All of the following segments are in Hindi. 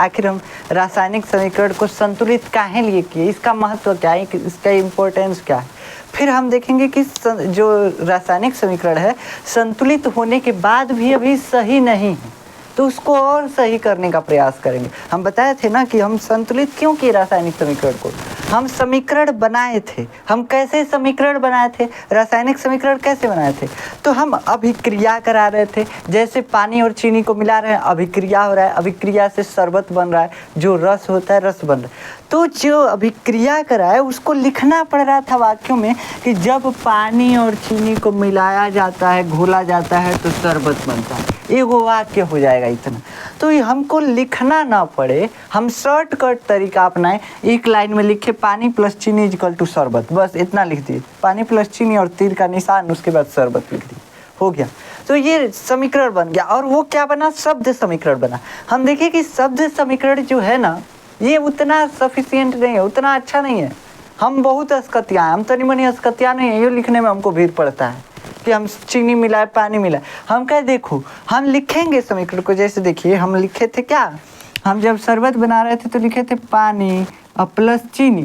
आखिर हम रासायनिक समीकरण को संतुलित काहे लिए किए, इसका महत्व क्या है, इसका इम्पोर्टेंस क्या है। फिर हम देखेंगे कि जो रासायनिक समीकरण है संतुलित होने के बाद भी अभी सही नहीं है, तो उसको और सही करने का प्रयास करेंगे। हम बताए थे ना कि हम संतुलित क्यों किए रासायनिक समीकरण को। हम समीकरण बनाए थे, हम कैसे समीकरण बनाए थे, रासायनिक समीकरण कैसे बनाए थे, तो हम अभिक्रिया करा रहे थे। जैसे पानी और चीनी को मिला रहे हैं, अभिक्रिया हो रहा है, अभिक्रिया से शरबत बन रहा है, जो रस होता है रस बन रहा है। तो जो अभिक्रिया करा है उसको लिखना पड़ रहा था वाक्यों में कि जब पानी और चीनी को मिलाया जाता है, घोला जाता है, तो शरबत बनता है। एगो वाक्य हो जाएगा इतना, तो ये हमको लिखना ना पड़े, हम शॉर्टकट तरीका अपनाएं। एक लाइन में लिखे पानी प्लस चीनी इक्वल टू शरबत, बस इतना लिख दिए, पानी प्लस चीनी और तीर का निशान, उसके बाद शरबत लिख दिए, हो गया। तो ये समीकरण बन गया। और वो क्या बना, शब्द समीकरण बना। हम देखें कि शब्द समीकरण जो है ना, ये उतना सफिशिएंट नहीं है, उतना अच्छा नहीं है। हम बहुत अस्कतियाँ हैं, हम तनी मनी अस्कतियाँ नहीं है, ये लिखने में हमको भीड़ पड़ता है कि हम चीनी मिलाए पानी मिलाए। हम कहे देखो हम लिखेंगे समीकरण को, जैसे देखिए हम लिखे थे क्या, हम जब शरबत बना रहे थे तो लिखे थे पानी और प्लस चीनी,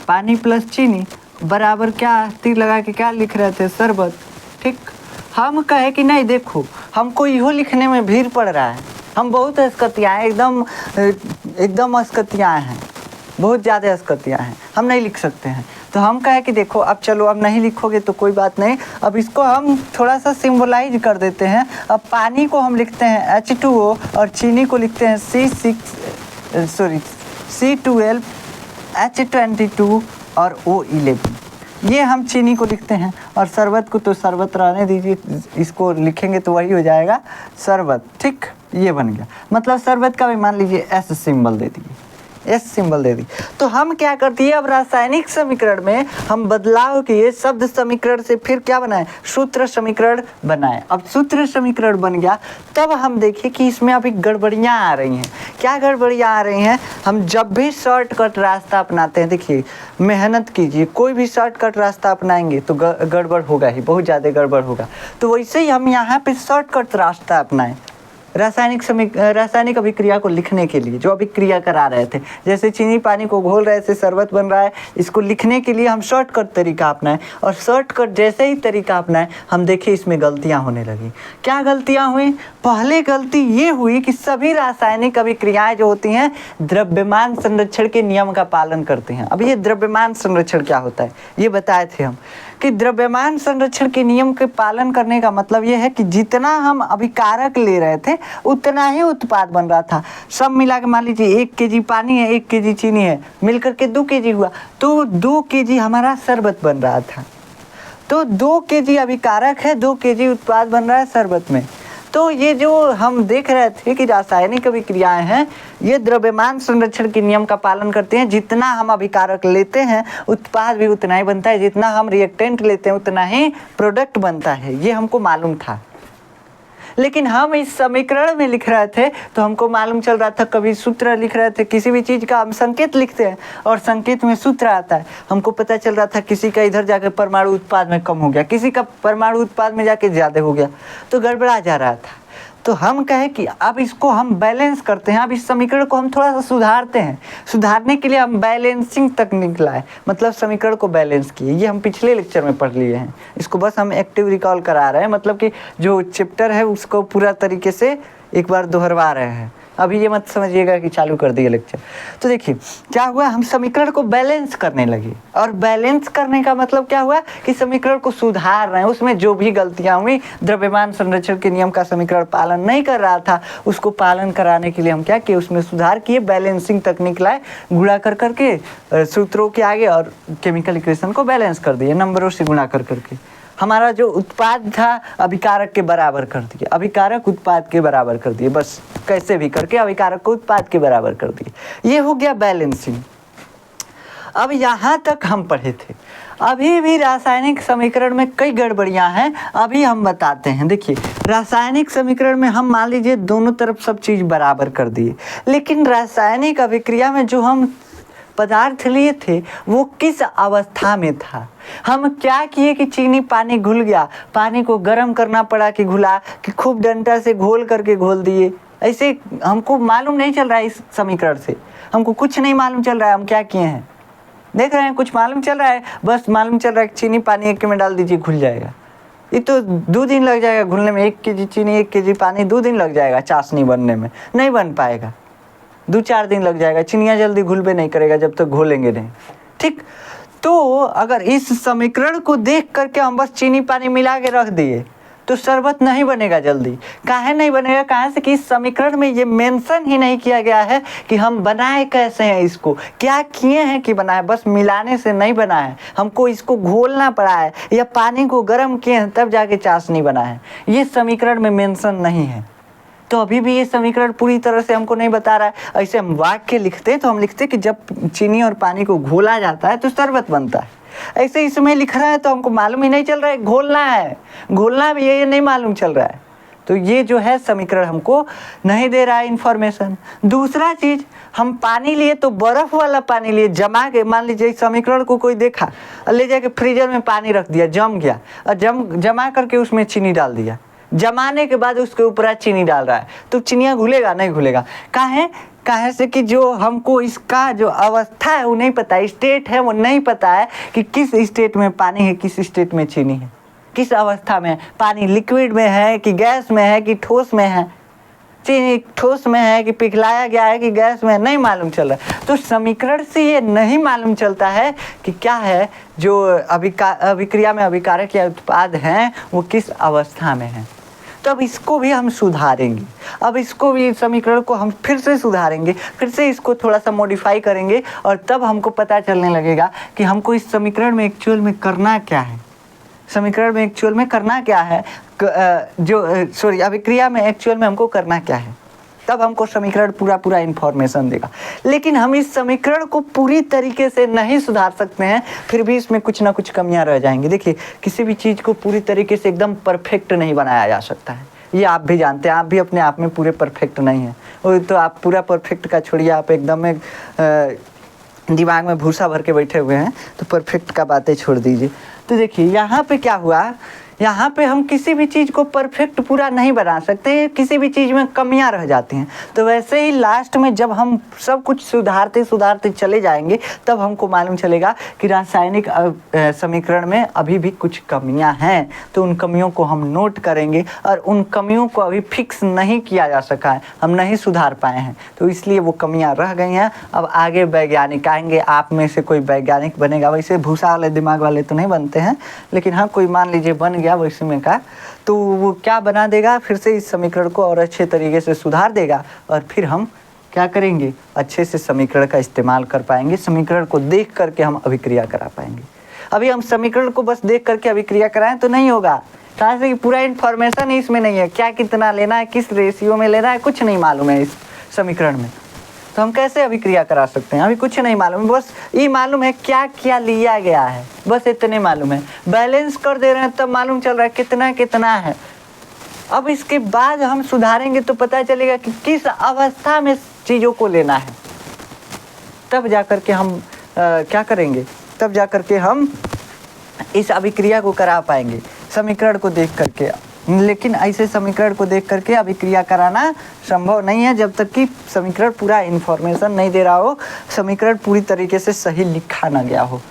पानी प्लस चीनी बराबर क्या, तीर लगा के क्या लिख रहे थे, शरबत। ठीक, हम कहे कि नहीं देखो हमको इहो लिखने में भीड़ पड़ रहा है, हम बहुत अस्कतियाँ हैं, एकदम अस्कतियाँ हैं, बहुत ज़्यादा अस्कतियाँ हैं, हम नहीं लिख सकते हैं। तो हम कहे कि देखो अब चलो, अब नहीं लिखोगे तो कोई बात नहीं, अब इसको हम थोड़ा सा सिम्बोलाइज कर देते हैं। अब पानी को हम लिखते हैं H2O और चीनी को लिखते हैं C12 H22 और O11। ये हम चीनी को लिखते हैं, और शरबत को तो शरबत रहने दीजिए, इसको लिखेंगे तो वही हो जाएगा शरबत। ठीक, ये बन गया। मतलब शरबत का भी मान लीजिए S सिंबल दे दीजिए, एस सिंबल दे दी। तो हम क्या करती है, अब रासायनिक समीकरण में हम बदलाव किए, शब्द समीकरण से फिर क्या बनाए, सूत्र समीकरण बनाए। अब सूत्र समीकरण बन गया, तब हम देखिए कि इसमें अभी गड़बड़ियाँ आ रही हैं। क्या गड़बड़ियाँ आ रही हैं, हम जब भी शॉर्टकट रास्ता अपनाते हैं, देखिए मेहनत कीजिए, कोई भी शॉर्टकट रास्ता अपनाएंगे तो गड़बड़ होगा ही, बहुत ज़्यादा गड़बड़ होगा। तो वैसे ही हम यहाँ पे शॉर्टकट रास्ता अपनाएं रासायनिक अभिक्रिया को लिखने के लिए, जो अभिक्रिया करा रहे थे, जैसे चीनी पानी को घोल रहे थे, शरबत बन रहा है, इसको लिखने के लिए हम शॉर्टकट तरीका अपनाएं। और शॉर्टकट जैसे ही तरीका अपनाएं, हम देखिए इसमें गलतियां होने लगी। क्या गलतियां हुई, पहले गलती ये हुई कि सभी रासायनिक अभिक्रियाएं जो होती हैं द्रव्यमान संरक्षण के नियम का पालन करती हैं। अब ये द्रव्यमान संरक्षण क्या होता है ये बताए थे हम, कि द्रव्यमान संरक्षण के नियम के पालन करने का मतलब ये है कि जितना हम अभिकारक ले रहे थे उतना ही उत्पाद बन रहा था। सब मिला के मान लीजिए 1 kg पानी है, 1 kg चीनी है, मिलकर के 2 kg हुआ, तो 2 kg हमारा शरबत बन रहा था। तो 2 kg अभिकारक है, 2 kg उत्पाद बन रहा है शरबत में। तो ये जो हम देख रहे थे कि रासायनिक अभिक्रियाएं हैं, ये द्रव्यमान संरक्षण के नियम का पालन करते हैं। जितना हम अभिकारक लेते हैं उत्पाद भी उतना ही बनता है, जितना हम रिएक्टेंट लेते हैं उतना ही प्रोडक्ट बनता है, ये हमको मालूम था। लेकिन हम इस समीकरण में लिख रहे थे तो हमको मालूम चल रहा था, कभी सूत्र लिख रहे थे, किसी भी चीज़ का हम संकेत लिखते हैं और संकेत में सूत्र आता है, हमको पता चल रहा था किसी का इधर जाके परमाणु उत्पाद में कम हो गया, किसी का परमाणु उत्पाद में जाके ज़्यादा हो गया, तो गड़बड़ा जा रहा था। तो हम कहें कि अब इसको हम बैलेंस करते हैं, अब इस समीकरण को हम थोड़ा सा सुधारते हैं। सुधारने के लिए हम बैलेंसिंग तकनीक लाए, मतलब समीकरण को बैलेंस किए। ये हम पिछले लेक्चर में पढ़ लिए हैं, इसको बस हम एक्टिव रिकॉल करा रहे हैं, मतलब कि जो चैप्टर है उसको पूरा तरीके से एक बार दोहरवा रहे हैं। अभी ये मत समझिएगा कि चालू कर दिए लेक्चर। तो देखिए क्या हुआ, हम समीकरण को बैलेंस करने लगे, और बैलेंस करने का मतलब क्या हुआ कि समीकरण को सुधार रहे हैं। उसमें जो भी गलतियां हुई, द्रव्यमान संरक्षण के नियम का समीकरण पालन नहीं कर रहा था, उसको पालन कराने के लिए हम क्या किए, उसमें सुधार किए, बैलेंसिंग तकनीक लाए, गुणा कर करके सूत्रों के आगे और केमिकल इक्वेशन को बैलेंस कर दिए, नंबरों से गुणा कर करके हमारा जो उत्पाद था अभिकारक के बराबर कर दिए, अभिकारक उत्पाद के बराबर कर दिए, बस कैसे भी करके अभिकारक को उत्पाद के बराबर कर दिए। ये हो गया बैलेंसिंग। अब यहाँ तक हम पढ़े थे, अभी भी रासायनिक समीकरण में कई गड़बड़ियाँ हैं, अभी हम बताते हैं। देखिए रासायनिक समीकरण में हम मान लीजिए दोनों तरफ सब चीज़ बराबर कर दिए, लेकिन रासायनिक अभिक्रिया में जो हम पदार्थ लिए थे वो किस अवस्था में था। हम क्या किए कि चीनी पानी घुल गया, पानी को गर्म करना पड़ा कि घुला, कि खूब डंडा से घोल करके घोल दिए, ऐसे हमको मालूम नहीं चल रहा है, इस समीकरण से हमको कुछ नहीं मालूम चल रहा है हम क्या किए हैं। देख रहे हैं कुछ मालूम चल रहा है, बस मालूम चल रहा है चीनी पानी 1 में डाल दीजिए घुल जाएगा। ये तो 2 दिन लग जाएगा घुलने में, 1 kg चीनी 1 kg पानी 2 दिन लग जाएगा चाशनी बनने में, नहीं बन पाएगा। 2-4 दिन लग जाएगा, चिनिया जल्दी घुल भी नहीं करेगा जब तक घोलेंगे नहीं। ठीक, तो अगर इस समीकरण को देख करके हम बस चीनी पानी मिला के रख दिए तो शरबत नहीं बनेगा जल्दी। काहे नहीं बनेगा? कहाँ से कि इस समीकरण में ये मेंशन ही नहीं किया गया है कि हम बनाए कैसे हैं, इसको क्या किए हैं कि बनाए। बस मिलाने से नहीं बना है, हमको इसको घोलना पड़ा है या पानी को गर्म किए हैं तब जाके चाशनी बना है। ये समीकरण में मेंशन नहीं है, तो अभी भी ये समीकरण पूरी तरह से हमको नहीं बता रहा है। ऐसे हम वाक्य लिखते तो हम लिखते कि जब चीनी और पानी को घोला जाता है तो शरबत बनता है। ऐसे इसमें लिख रहा है तो हमको मालूम ही नहीं चल रहा है घोलना है, घोलना भी ये नहीं मालूम चल रहा है। तो ये जो है समीकरण हमको नहीं दे रहा है इन्फॉर्मेशन। दूसरा चीज़, हम पानी लिए तो बर्फ़ वाला पानी लिए जमा के, मान लीजिए इस समीकरण को कोई देखा और ले जाके फ्रीजर में पानी रख दिया, जम गया और जमा करके उसमें चीनी डाल दिया। जमाने के बाद उसके ऊपर चीनी डाल रहा है तो चिनिया घुलेगा नहीं घुलेगा? काहे से कि जो हमको इसका जो अवस्था है वो नहीं पता है, स्टेट है वो नहीं पता है कि किस स्टेट में पानी है, किस स्टेट में चीनी है, किस अवस्था में पानी लिक्विड में है कि गैस में है कि ठोस में है, चीनी ठोस में है कि पिघलाया गया है कि गैस में, नहीं मालूम चल रहा। तो समीकरण से ये नहीं मालूम चलता है कि क्या है जो अभिक्रिया में अभिकारक या उत्पाद हैं वो किस अवस्था में है। तब इसको भी हम सुधारेंगे, अब इसको भी समीकरण को हम फिर से सुधारेंगे, फिर से इसको थोड़ा सा मॉडिफाई करेंगे और तब हमको पता चलने लगेगा कि हमको इस समीकरण में एक्चुअल में करना क्या है। समीकरण में एक्चुअल में करना क्या है, अभिक्रिया में एक्चुअल में हमको करना क्या है, तब हमको समीकरण पूरा इन्फॉर्मेशन देगा। लेकिन हम इस समीकरण को पूरी तरीके से नहीं सुधार सकते हैं, फिर भी इसमें कुछ ना कुछ कमियां रह जाएंगी। देखिए, किसी भी चीज़ को पूरी तरीके से एकदम परफेक्ट नहीं बनाया जा सकता है, ये आप भी जानते हैं। आप भी अपने आप में पूरे परफेक्ट नहीं हैं, वो तो आप पूरा परफेक्ट का छोड़िए, आप एकदम दिमाग में भूसा भर के बैठे हुए हैं, तो परफेक्ट का बातें छोड़ दीजिए। तो देखिए यहाँ पे क्या हुआ, यहाँ पे हम किसी भी चीज़ को परफेक्ट पूरा नहीं बना सकते, किसी भी चीज़ में कमियां रह जाती हैं। तो वैसे ही लास्ट में जब हम सब कुछ सुधारते सुधारते चले जाएंगे तब हमको मालूम चलेगा कि रासायनिक समीकरण में अभी भी कुछ कमियां हैं। तो उन कमियों को हम नोट करेंगे और उन कमियों को अभी फिक्स नहीं किया जा सका है, हम नहीं सुधार पाए हैं, तो इसलिए वो कमियाँ रह गई हैं। अब आगे वैज्ञानिक आएंगे, आप में से कोई वैज्ञानिक बनेगा, वैसे भूसा वाले दिमाग वाले तो नहीं बनते हैं, लेकिन हाँ कोई मान लीजिए बन गया वैसे में का, तो वो क्या बना देगा, फिर से इस समीकरण को और अच्छे तरीके से सुधार देगा और फिर हम क्या करेंगे, अच्छे से समीकरण का इस्तेमाल कर पाएंगे, समीकरण को देख करके हम अभिक्रिया करा पाएंगे। अभी हम समीकरण को बस देख करके अभिक्रिया कराएं तो नहीं होगा, कहाँ से पूरा इन्फॉर्मेशन ही इसमें नहीं है, क्या कितना लेना है, किस रेशियो में लेना है, कुछ नहीं मालूम है इस समीकरण में, तो हम कैसे अभिक्रिया करा सकते हैं। अभी कुछ नहीं मालूम, बस ये मालूम है क्या क्या लिया गया है, बस इतने मालूम है। बैलेंस कर दे रहे हैं तब मालूम चल रहा है कितना कितना है। अब इसके बाद हम सुधारेंगे तो पता चलेगा कि किस अवस्था में चीज़ों को लेना है, तब जा कर के हम क्या करेंगे, तब जा कर के हम इस अभिक्रिया को करा पाएंगे समीकरण को देख करके। लेकिन ऐसे समीकरण को देख करके अभिक्रिया कराना संभव नहीं है जब तक कि समीकरण पूरा इन्फॉर्मेशन नहीं दे रहा हो, समीकरण पूरी तरीके से सही लिखा ना गया हो।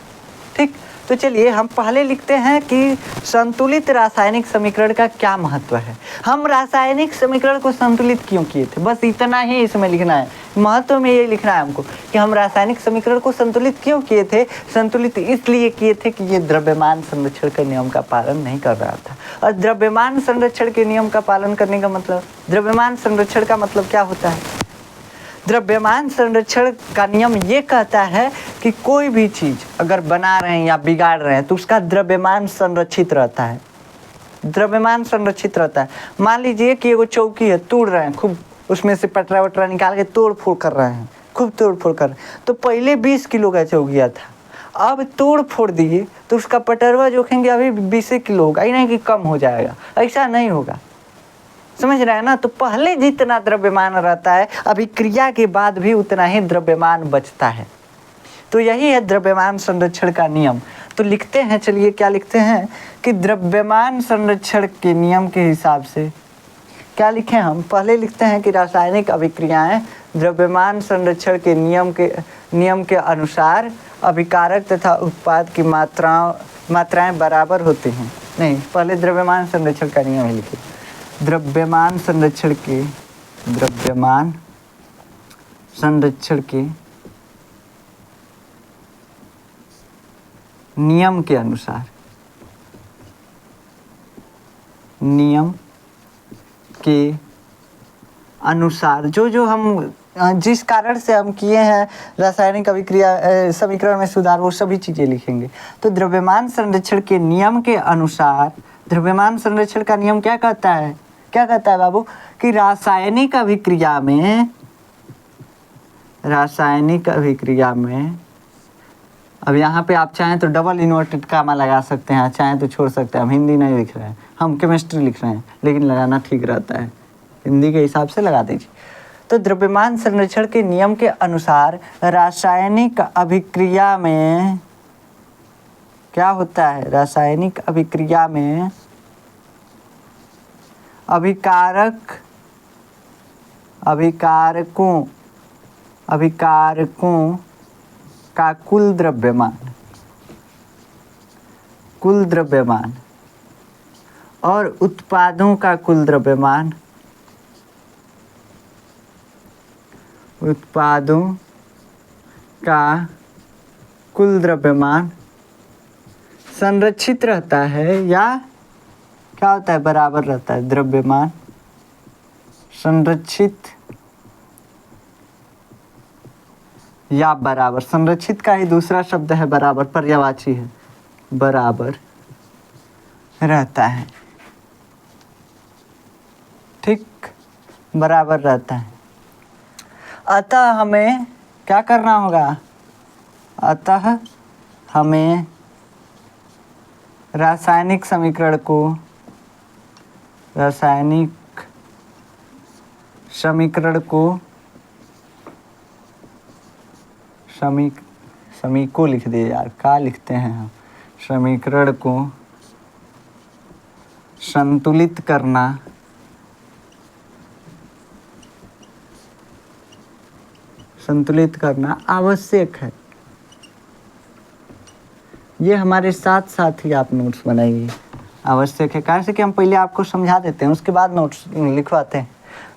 ठीक, तो चलिए हम पहले लिखते हैं कि संतुलित रासायनिक समीकरण का क्या महत्व है। हम रासायनिक समीकरण को संतुलित क्यों किए थे, बस इतना ही इसमें लिखना है। महत्व में ये लिखना है हमको कि हम रासायनिक समीकरण को संतुलित क्यों किए थे। संतुलित इसलिए किए थे कि ये द्रव्यमान संरक्षण के नियम का पालन नहीं कर रहा था। और द्रव्यमान संरक्षण के नियम का पालन करने का मतलब, द्रव्यमान संरक्षण का मतलब क्या होता है, द्रव्यमान संरक्षण का नियम ये कहता है कि कोई भी चीज़ अगर बना रहे हैं या बिगाड़ रहे हैं तो उसका द्रव्यमान संरक्षित रहता है, द्रव्यमान संरक्षित रहता है। मान लीजिए कि एगो चौकी है, तोड़ रहे हैं खूब, उसमें से पटरा वटरा निकाल के तोड़ फोड़ कर रहे हैं, खूब तोड़ फोड़ कर, तो पहले 20 किलो का चौकिया था, अब तोड़ फोड़ दिए तो उसका पटरवा जोखेंगे अभी 20 किलो होगा, ही नहीं कि कम हो जाएगा, ऐसा नहीं होगा, समझ रहे हैं ना। तो पहले जितना द्रव्यमान रहता है अभिक्रिया के बाद भी उतना ही द्रव्यमान बचता है। तो यही है द्रव्यमान संरक्षण का नियम। तो लिखते हैं, चलिए क्या लिखते हैं कि द्रव्यमान संरक्षण के नियम के हिसाब से क्या लिखें हम? पहले लिखते हैं कि रासायनिक अभिक्रियाएं द्रव्यमान संरक्षण के नियम के अनुसार अभिकारक तथा उत्पाद की मात्राएं बराबर होती हैं। नहीं, पहले द्रव्यमान संरक्षण का नियम ही लिखिए। द्रव्यमान संरक्षण के नियम के अनुसार जो हम जिस कारण से हम किए हैं रासायनिक अभिक्रिया समीकरण में सुधार, वो सभी चीज़ें लिखेंगे। तो द्रव्यमान संरक्षण के नियम के अनुसार, द्रव्यमान संरक्षण का नियम क्या कहता है बाबू? कि रासायनिक अभिक्रिया में अब यहाँ पे आप चाहें तो डबल इन्वर्टेड कामा लगा सकते हैं, चाहें तो छोड़ सकते हैं। हम हिंदी नहीं लिख रहे हैं, हम केमिस्ट्री लिख रहे हैं, लेकिन लगाना ठीक रहता है, हिंदी के हिसाब से लगा दीजिए। तो द्रव्यमान संरक्षण के नियम के अनुसार रासायनिक अभिक्रिया में क्या होता है? रासायनिक अभिक्रिया में अभिकारकों का कुल द्रव्यमान और उत्पादों का कुल द्रव्यमान संरक्षित रहता है या क्या होता है? बराबर रहता है। द्रव्यमान संरक्षित या बराबर, संरक्षित का ही दूसरा शब्द है बराबर, पर्यायवाची है, बराबर रहता है। ठीक, बराबर रहता है। अतः हमें क्या करना होगा? अतः हमें रासायनिक समीकरण को समीको लिख दिए यार, क्या लिखते हैं हम? समीकरण को संतुलित करना आवश्यक है। ये हमारे साथ साथ ही आप नोट्स बनाइए, आवश्यक है। कैसे कि हम पहले आपको समझा देते हैं, उसके बाद नोट्स लिखवाते हैं।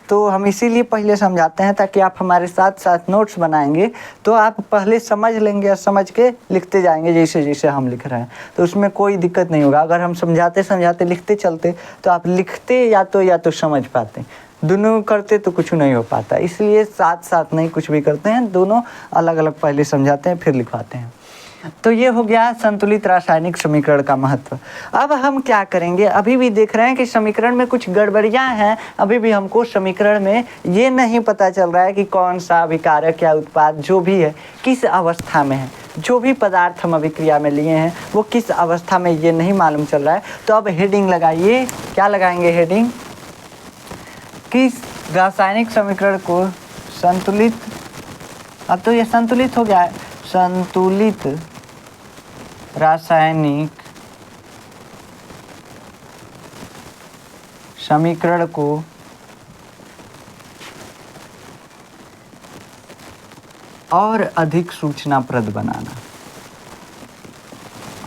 तो हम इसीलिए पहले समझाते हैं ताकि आप हमारे साथ साथ नोट्स बनाएंगे तो आप पहले समझ लेंगे और समझ के लिखते जाएंगे जैसे जैसे हम लिख रहे हैं, तो उसमें कोई दिक्कत नहीं होगा। अगर हम समझाते लिखते चलते तो आप लिखते या तो समझ पाते, दोनों करते तो कुछ नहीं हो पाता। इसलिए साथ साथ नहीं कुछ भी करते हैं, दोनों अलग अलग पहले समझाते हैं फिर लिखवाते हैं। तो ये हो गया संतुलित रासायनिक समीकरण का महत्व। अब हम क्या करेंगे? अभी भी देख रहे हैं कि समीकरण में कुछ गड़बड़ियां हैं। अभी भी हमको समीकरण में ये नहीं पता चल रहा है कि कौन सा अभिकारक या उत्पाद जो भी है किस अवस्था में है। जो भी पदार्थ हम अभिक्रिया में लिए हैं वो किस अवस्था में, ये नहीं मालूम चल रहा है। तो अब हेडिंग लगाइए, क्या लगाएंगे हेडिंग? किस रासायनिक समीकरण को संतुलित, अब तो ये संतुलित हो गया है, संतुलित रासायनिक समीकरण को और अधिक सूचनाप्रद बनाना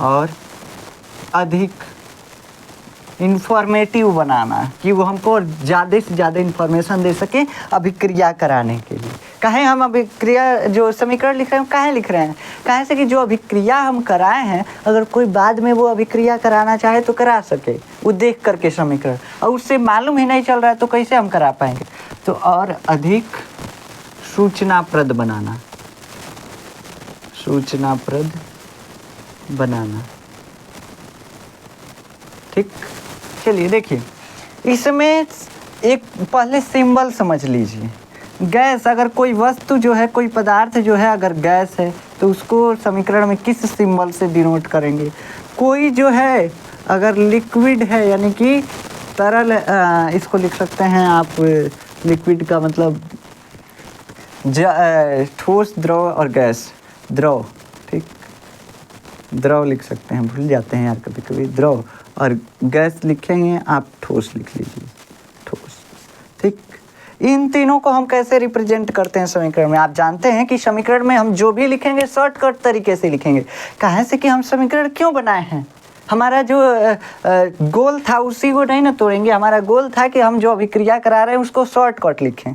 और अधिक इंफॉर्मेटिव बनाना, कि वो हमको ज़्यादा से ज़्यादा इंफॉर्मेशन दे सके अभिक्रिया कराने के लिए। काहे हम अभिक्रिया जो समीकरण लिख रहे हैं काहे लिख रहे हैं? काहे से कि जो अभिक्रिया हम कराए हैं अगर कोई बाद में वो अभिक्रिया कराना चाहे तो करा सके, वो देख करके समीकरण, और उससे मालूम ही नहीं चल रहा है तो कैसे हम करा पाएंगे? तो और अधिक सूचनाप्रद बनाना। ठीक, चलिए देखिए, इसमें एक पहले सिंबल समझ लीजिए। गैस, अगर कोई वस्तु जो है, कोई पदार्थ जो है अगर गैस है तो उसको समीकरण में किस सिंबल से डिनोट करेंगे? कोई जो है अगर लिक्विड है यानी कि तरल, इसको लिख सकते हैं आप, लिक्विड का मतलब ठोस, द्रव और गैस। द्रव, ठीक, द्रव लिख सकते हैं, भूल जाते हैं यार कभी कभी। द्रव और गैस लिखेंगे आप, ठोस लिख लीजिए, ठोस। इन तीनों को हम कैसे रिप्रेजेंट करते हैं समीकरण में? आप जानते हैं कि समीकरण में हम जो भी लिखेंगे शॉर्टकट तरीके से लिखेंगे। कहाँ से कि हम समीकरण क्यों बनाए हैं? हमारा जो गोल था उसी को नहीं ना तोड़ेंगे। हमारा गोल था कि हम जो अभिक्रिया करा रहे हैं उसको शॉर्टकट लिखें।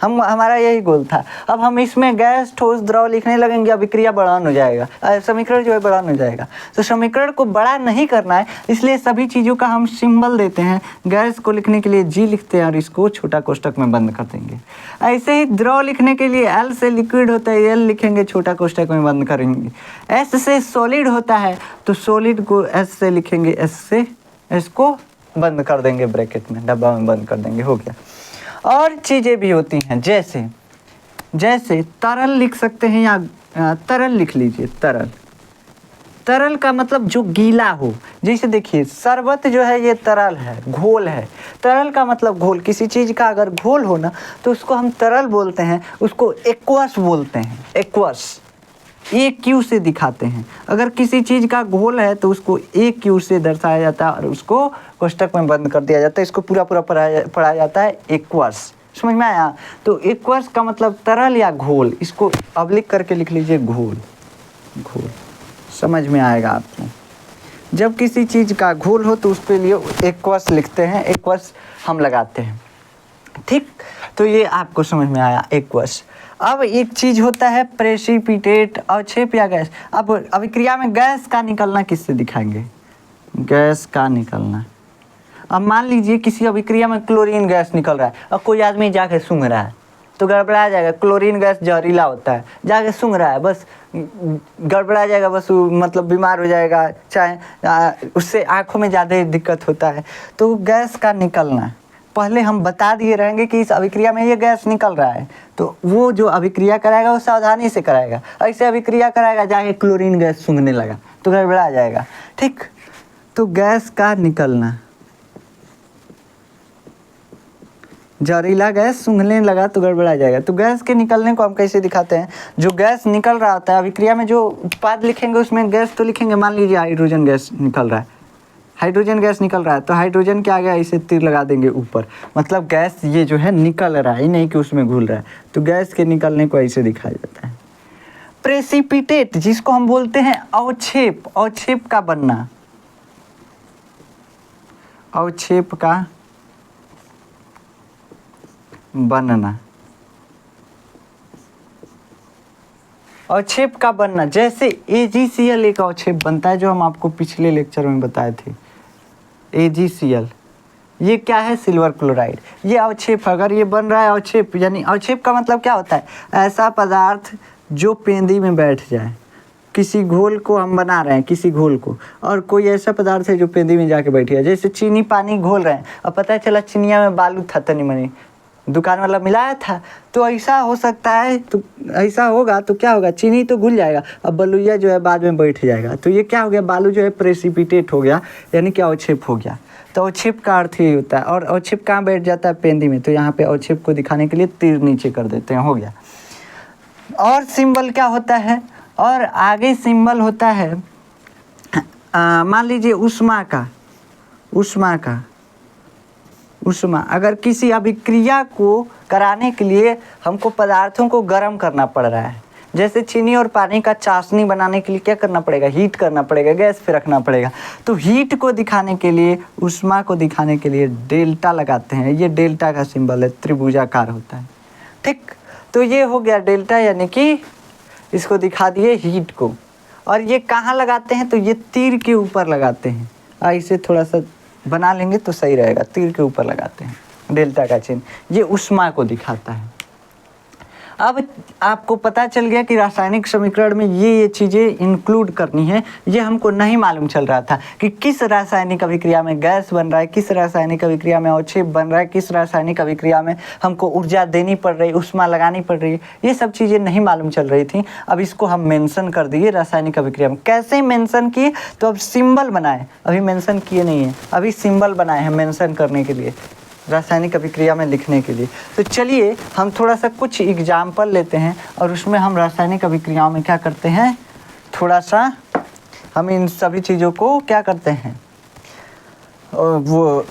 हमारा यही गोल था। अब हम इसमें गैस ठोस द्रव लिखने लगेंगे, अभिक्रिया बढ़ान हो जाएगा, समीकरण जो है बढ़ान हो जाएगा। तो समीकरण को बड़ा नहीं करना है, इसलिए सभी चीज़ों का हम सिंबल देते हैं। गैस को लिखने के लिए जी लिखते हैं और इसको छोटा कोष्टक में बंद कर देंगे। ऐसे ही द्रव लिखने के लिए एल से लिक्विड होता है, एल लिखेंगे, छोटा कोष्टक में बंद करेंगे। एस से सॉलिड होता है तो सॉलिड को एस से लिखेंगे, एस से एस को बंद कर देंगे, ब्रैकेट में डब्बा में बंद कर देंगे, हो गया। और चीज़ें भी होती हैं, जैसे तरल लिख सकते हैं या तरल लिख लीजिए। तरल का मतलब जो गीला हो। जैसे देखिए शरबत जो है ये तरल है, घोल है। तरल का मतलब घोल। किसी चीज़ का अगर घोल हो ना तो उसको हम तरल बोलते हैं, उसको एक्वस बोलते हैं। एक्वस ए क्यू से दिखाते हैं। अगर किसी चीज़ का घोल है तो उसको ए क्यू से दर्शाया जाता है और उसको कोष्टक में बंद कर दिया जाता है। इसको पूरा पढ़ाया जाता है एक्वस। समझ में आया? तो एक्वस का मतलब तरल या घोल। इसको अब लिख करके लिख लीजिए, घोल। समझ में आएगा आपको? जब किसी चीज़ का घोल हो तो उस पे लिए एक्वस लिखते हैं, एक्वस हम लगाते हैं। ठीक, तो ये आपको समझ में आया, एक्वस। अब एक चीज़ होता है प्रेसिपिटेट, अवक्षेप या गैस। अब अभिक्रिया में गैस का निकलना किससे दिखाएंगे? गैस का निकलना। अब मान लीजिए किसी अभिक्रिया में क्लोरीन गैस निकल रहा है और कोई आदमी जाके सूंघ रहा है तो गड़बड़ा जाएगा। क्लोरीन गैस जहरीला होता है, जाके सूंघ रहा है, बस गड़बड़ा जाएगा, बस मतलब बीमार हो जाएगा, चाहे उससे आँखों में ज़्यादा दिक्कत होता है। तो गैस का निकलना पहले हम बता दिए रहेंगे कि इस अभिक्रिया में ये गैस निकल रहा है, तो वो जो अभिक्रिया कराएगा वो सावधानी से कराएगा। ऐसे अभिक्रिया कराएगा जाके क्लोरीन गैस सूंघने लगा तो गड़बड़ा जाएगा। ठीक, तो गैस का निकलना, जहरीला गैस सूंघने लगा तो गड़बड़ा जाएगा। तो गैस के निकलने को हम कैसे दिखाते हैं? जो गैस निकल रहा होता है अभिक्रिया में, जो उत्पाद लिखेंगे उसमें गैस तो लिखेंगे। मान लीजिए हाइड्रोजन गैस निकल रहा है, हाइड्रोजन गैस निकल रहा है तो हाइड्रोजन क्या आ गया, इसे तीर लगा देंगे ऊपर, मतलब गैस ये जो है निकल रहा है, नहीं कि उसमें घुल रहा है। तो गैस के निकलने को ऐसे दिखाया जाता है। प्रेसिपिटेट जिसको हम बोलते हैं अवक्षेप, अवक्षेप का बनना, अवक्षेप का बनना, अवक्षेप का बनना। जैसे AgCl एक अवक्षेप बनता है जो हम आपको पिछले लेक्चर में बताए थे। AgCl ये क्या है? Silver chloride. ये अवक्षेप, अगर ये बन रहा है अवक्षेप, यानी अवक्षेप का मतलब क्या होता है? ऐसा पदार्थ जो पेंदी में बैठ जाए। किसी घोल को हम बना रहे हैं, किसी घोल को, और कोई ऐसा पदार्थ है जो पेंदी में जाके बैठ गया। जैसे चीनी पानी घोल रहे हैं और पता चला चिनिया में बालू था, तनी मनी दुकान वाला मिलाया था, तो ऐसा हो सकता है। तो ऐसा होगा तो क्या होगा? चीनी तो घुल जाएगा, अब बलुइया जो है बाद में बैठ जाएगा। तो ये क्या हो गया? बालू जो है प्रेसिपिटेट हो गया, यानी कि अवक्षेप हो गया। तो अवक्षेप का अर्थ यही होता है। और अवक्षेप कहाँ बैठ जाता है? पेंदी में। तो यहाँ पे अवक्षेप को दिखाने के लिए तीर नीचे कर देते हैं, हो गया। और सिंबल क्या होता है? और आगे सिंबल होता है, मान लीजिए उष्मा। अगर किसी अभिक्रिया को कराने के लिए हमको पदार्थों को गर्म करना पड़ रहा है, जैसे चीनी और पानी का चाशनी बनाने के लिए क्या करना पड़ेगा? हीट करना पड़ेगा, गैस पे रखना पड़ेगा। तो हीट को दिखाने के लिए, उष्मा को दिखाने के लिए डेल्टा लगाते हैं। ये डेल्टा का सिंबल है, त्रिभुजाकार होता है। ठीक, तो ये हो गया डेल्टा, यानी कि इसको दिखा दिए हीट को। और ये कहाँ लगाते हैं? तो ये तीर के ऊपर लगाते हैं। ऐसे थोड़ा सा बना लेंगे तो सही रहेगा। तीर के ऊपर लगाते हैं, डेल्टा का चिन्ह। ये उष्मा को दिखाता है। अब आपको पता चल गया कि रासायनिक समीकरण में ये चीज़ें इंक्लूड करनी है। ये हमको नहीं मालूम चल रहा था कि किस रासायनिक अभिक्रिया में गैस बन रहा है, किस रासायनिक अभिक्रिया में अवक्षेप बन रहा है, किस रासायनिक अभिक्रिया में हमको ऊर्जा देनी पड़ रही है, उष्मा लगानी पड़ रही है। ये सब चीज़ें नहीं मालूम चल रही थी। अब इसको हम मेंशन कर दिए रासायनिक अभिक्रिया में। कैसे मेंशन किए? तो अब सिंबल बनाए, अभी मेंशन किए नहीं है, अभी सिंबल बनाए हैं मेंशन करने के लिए, रासायनिक अभिक्रिया में लिखने के लिए। तो चलिए हम थोड़ा सा कुछ एग्जाम्पल लेते हैं और उसमें हम रासायनिक अभिक्रियाओं में क्या करते हैं, थोड़ा सा हम इन सभी चीज़ों को क्या करते हैं, वो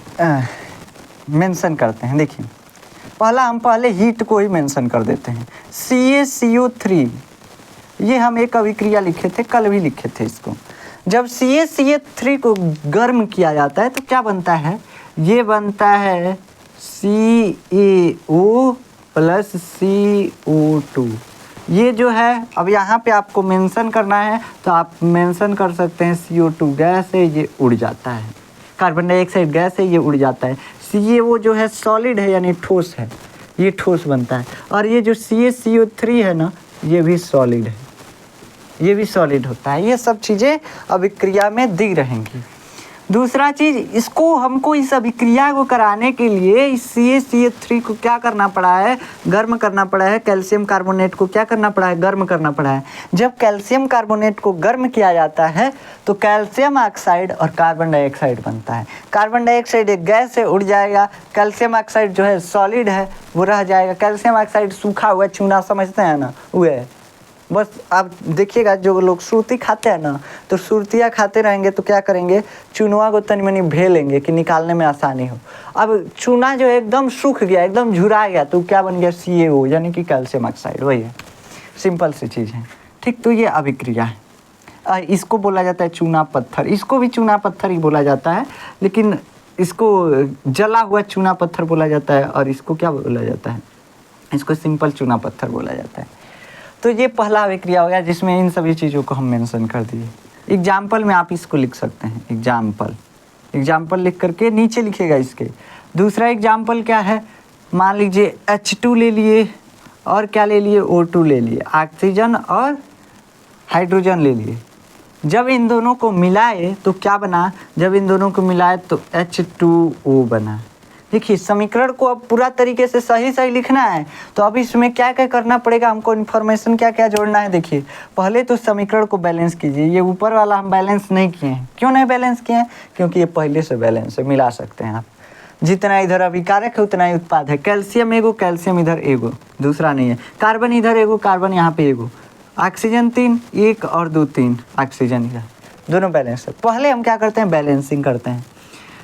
मेंशन करते हैं। देखिए हम पहले हीट को ही मेंशन कर देते हैं। CaCO3, ये हम एक अभिक्रिया लिखे थे, कल भी लिखे थे इसको। जब CaCO3 को गर्म किया जाता है तो क्या बनता है, ये बनता है CaO प्लस CO2। ये जो है अब यहाँ पे आपको मेंशन करना है तो आप मेंशन कर सकते हैं CO2 गैस है, ये उड़ जाता है। कार्बन डाइऑक्साइड गैस है, ये उड़ जाता है। CaO जो है सॉलिड है यानी ठोस है, ये ठोस बनता है। और ये जो CaCO3 है ना, ये भी सॉलिड है, ये भी सॉलिड होता है। ये सब चीज़ें अभिक्रिया में दिख रहेंगी। दूसरा चीज़, इसको हमको इस अभिक्रिया को कराने के लिए इस CaCO3 को क्या करना पड़ा है, गर्म करना पड़ा है। कैल्शियम कार्बोनेट को क्या करना पड़ा है, गर्म करना पड़ा है। जब कैल्शियम कार्बोनेट को गर्म किया जाता है तो कैल्शियम ऑक्साइड और कार्बन डाइऑक्साइड बनता है। कार्बन डाइऑक्साइड एक गैस से उड़ जाएगा, कैल्शियम ऑक्साइड जो है सॉलिड है वो रह जाएगा। कैल्शियम ऑक्साइड सूखा हुआ चूना समझते हैं ना, वो है। बस आप देखिएगा जो लोग सुरती खाते हैं ना, तो सुरतियाँ खाते रहेंगे तो क्या करेंगे, चूनवा को तनी मनी भेलेंगे कि निकालने में आसानी हो। अब चूना जो है एकदम सूख गया, एकदम झुरा गया, तो क्या बन गया, CaO यानी कि कैल्शियम ऑक्साइड। वही है, सिंपल सी चीज़ है। ठीक, तो ये अभिक्रिया है। इसको बोला जाता है चूना पत्थर। इसको भी चूना पत्थर ही बोला जाता है, लेकिन इसको जला हुआ चूना पत्थर बोला जाता है और इसको क्या बोला जाता है, इसको सिंपल चूना पत्थर बोला जाता है। तो ये पहला अभिक्रिया हो गया जिसमें इन सभी चीज़ों को हम मेंशन कर दिए। एग्जाम्पल में आप इसको लिख सकते हैं, एग्जाम्पल लिख करके नीचे लिखिएगा इसके। दूसरा एग्जाम्पल क्या है, मान लीजिए H2 ले लिए और क्या ले लिए, O2 ले लिए, ऑक्सीजन और हाइड्रोजन ले लिए। जब इन दोनों को मिलाए तो क्या बना, जब इन दोनों को मिलाए तो H2O बना। देखिए समीकरण को अब पूरा तरीके से सही लिखना है तो अब इसमें क्या क्या करना पड़ेगा, हमको इन्फॉर्मेशन क्या क्या जोड़ना है। देखिए पहले तो समीकरण को बैलेंस कीजिए। ये ऊपर वाला हम बैलेंस नहीं किए हैं। क्यों नहीं बैलेंस किए हैं, क्योंकि ये पहले से बैलेंस है, मिला सकते हैं आप। जितना इधर अभिकारक है उतना ही उत्पाद है। कैल्शियम एगो, कैल्शियम इधर एगो, दूसरा नहीं है। कार्बन इधर एगो, कार्बन यहाँ पे एगो। ऑक्सीजन 3, 1 और 2 3 ऑक्सीजन इधर, दोनों बैलेंस है। पहले हम क्या करते हैं, बैलेंसिंग करते हैं।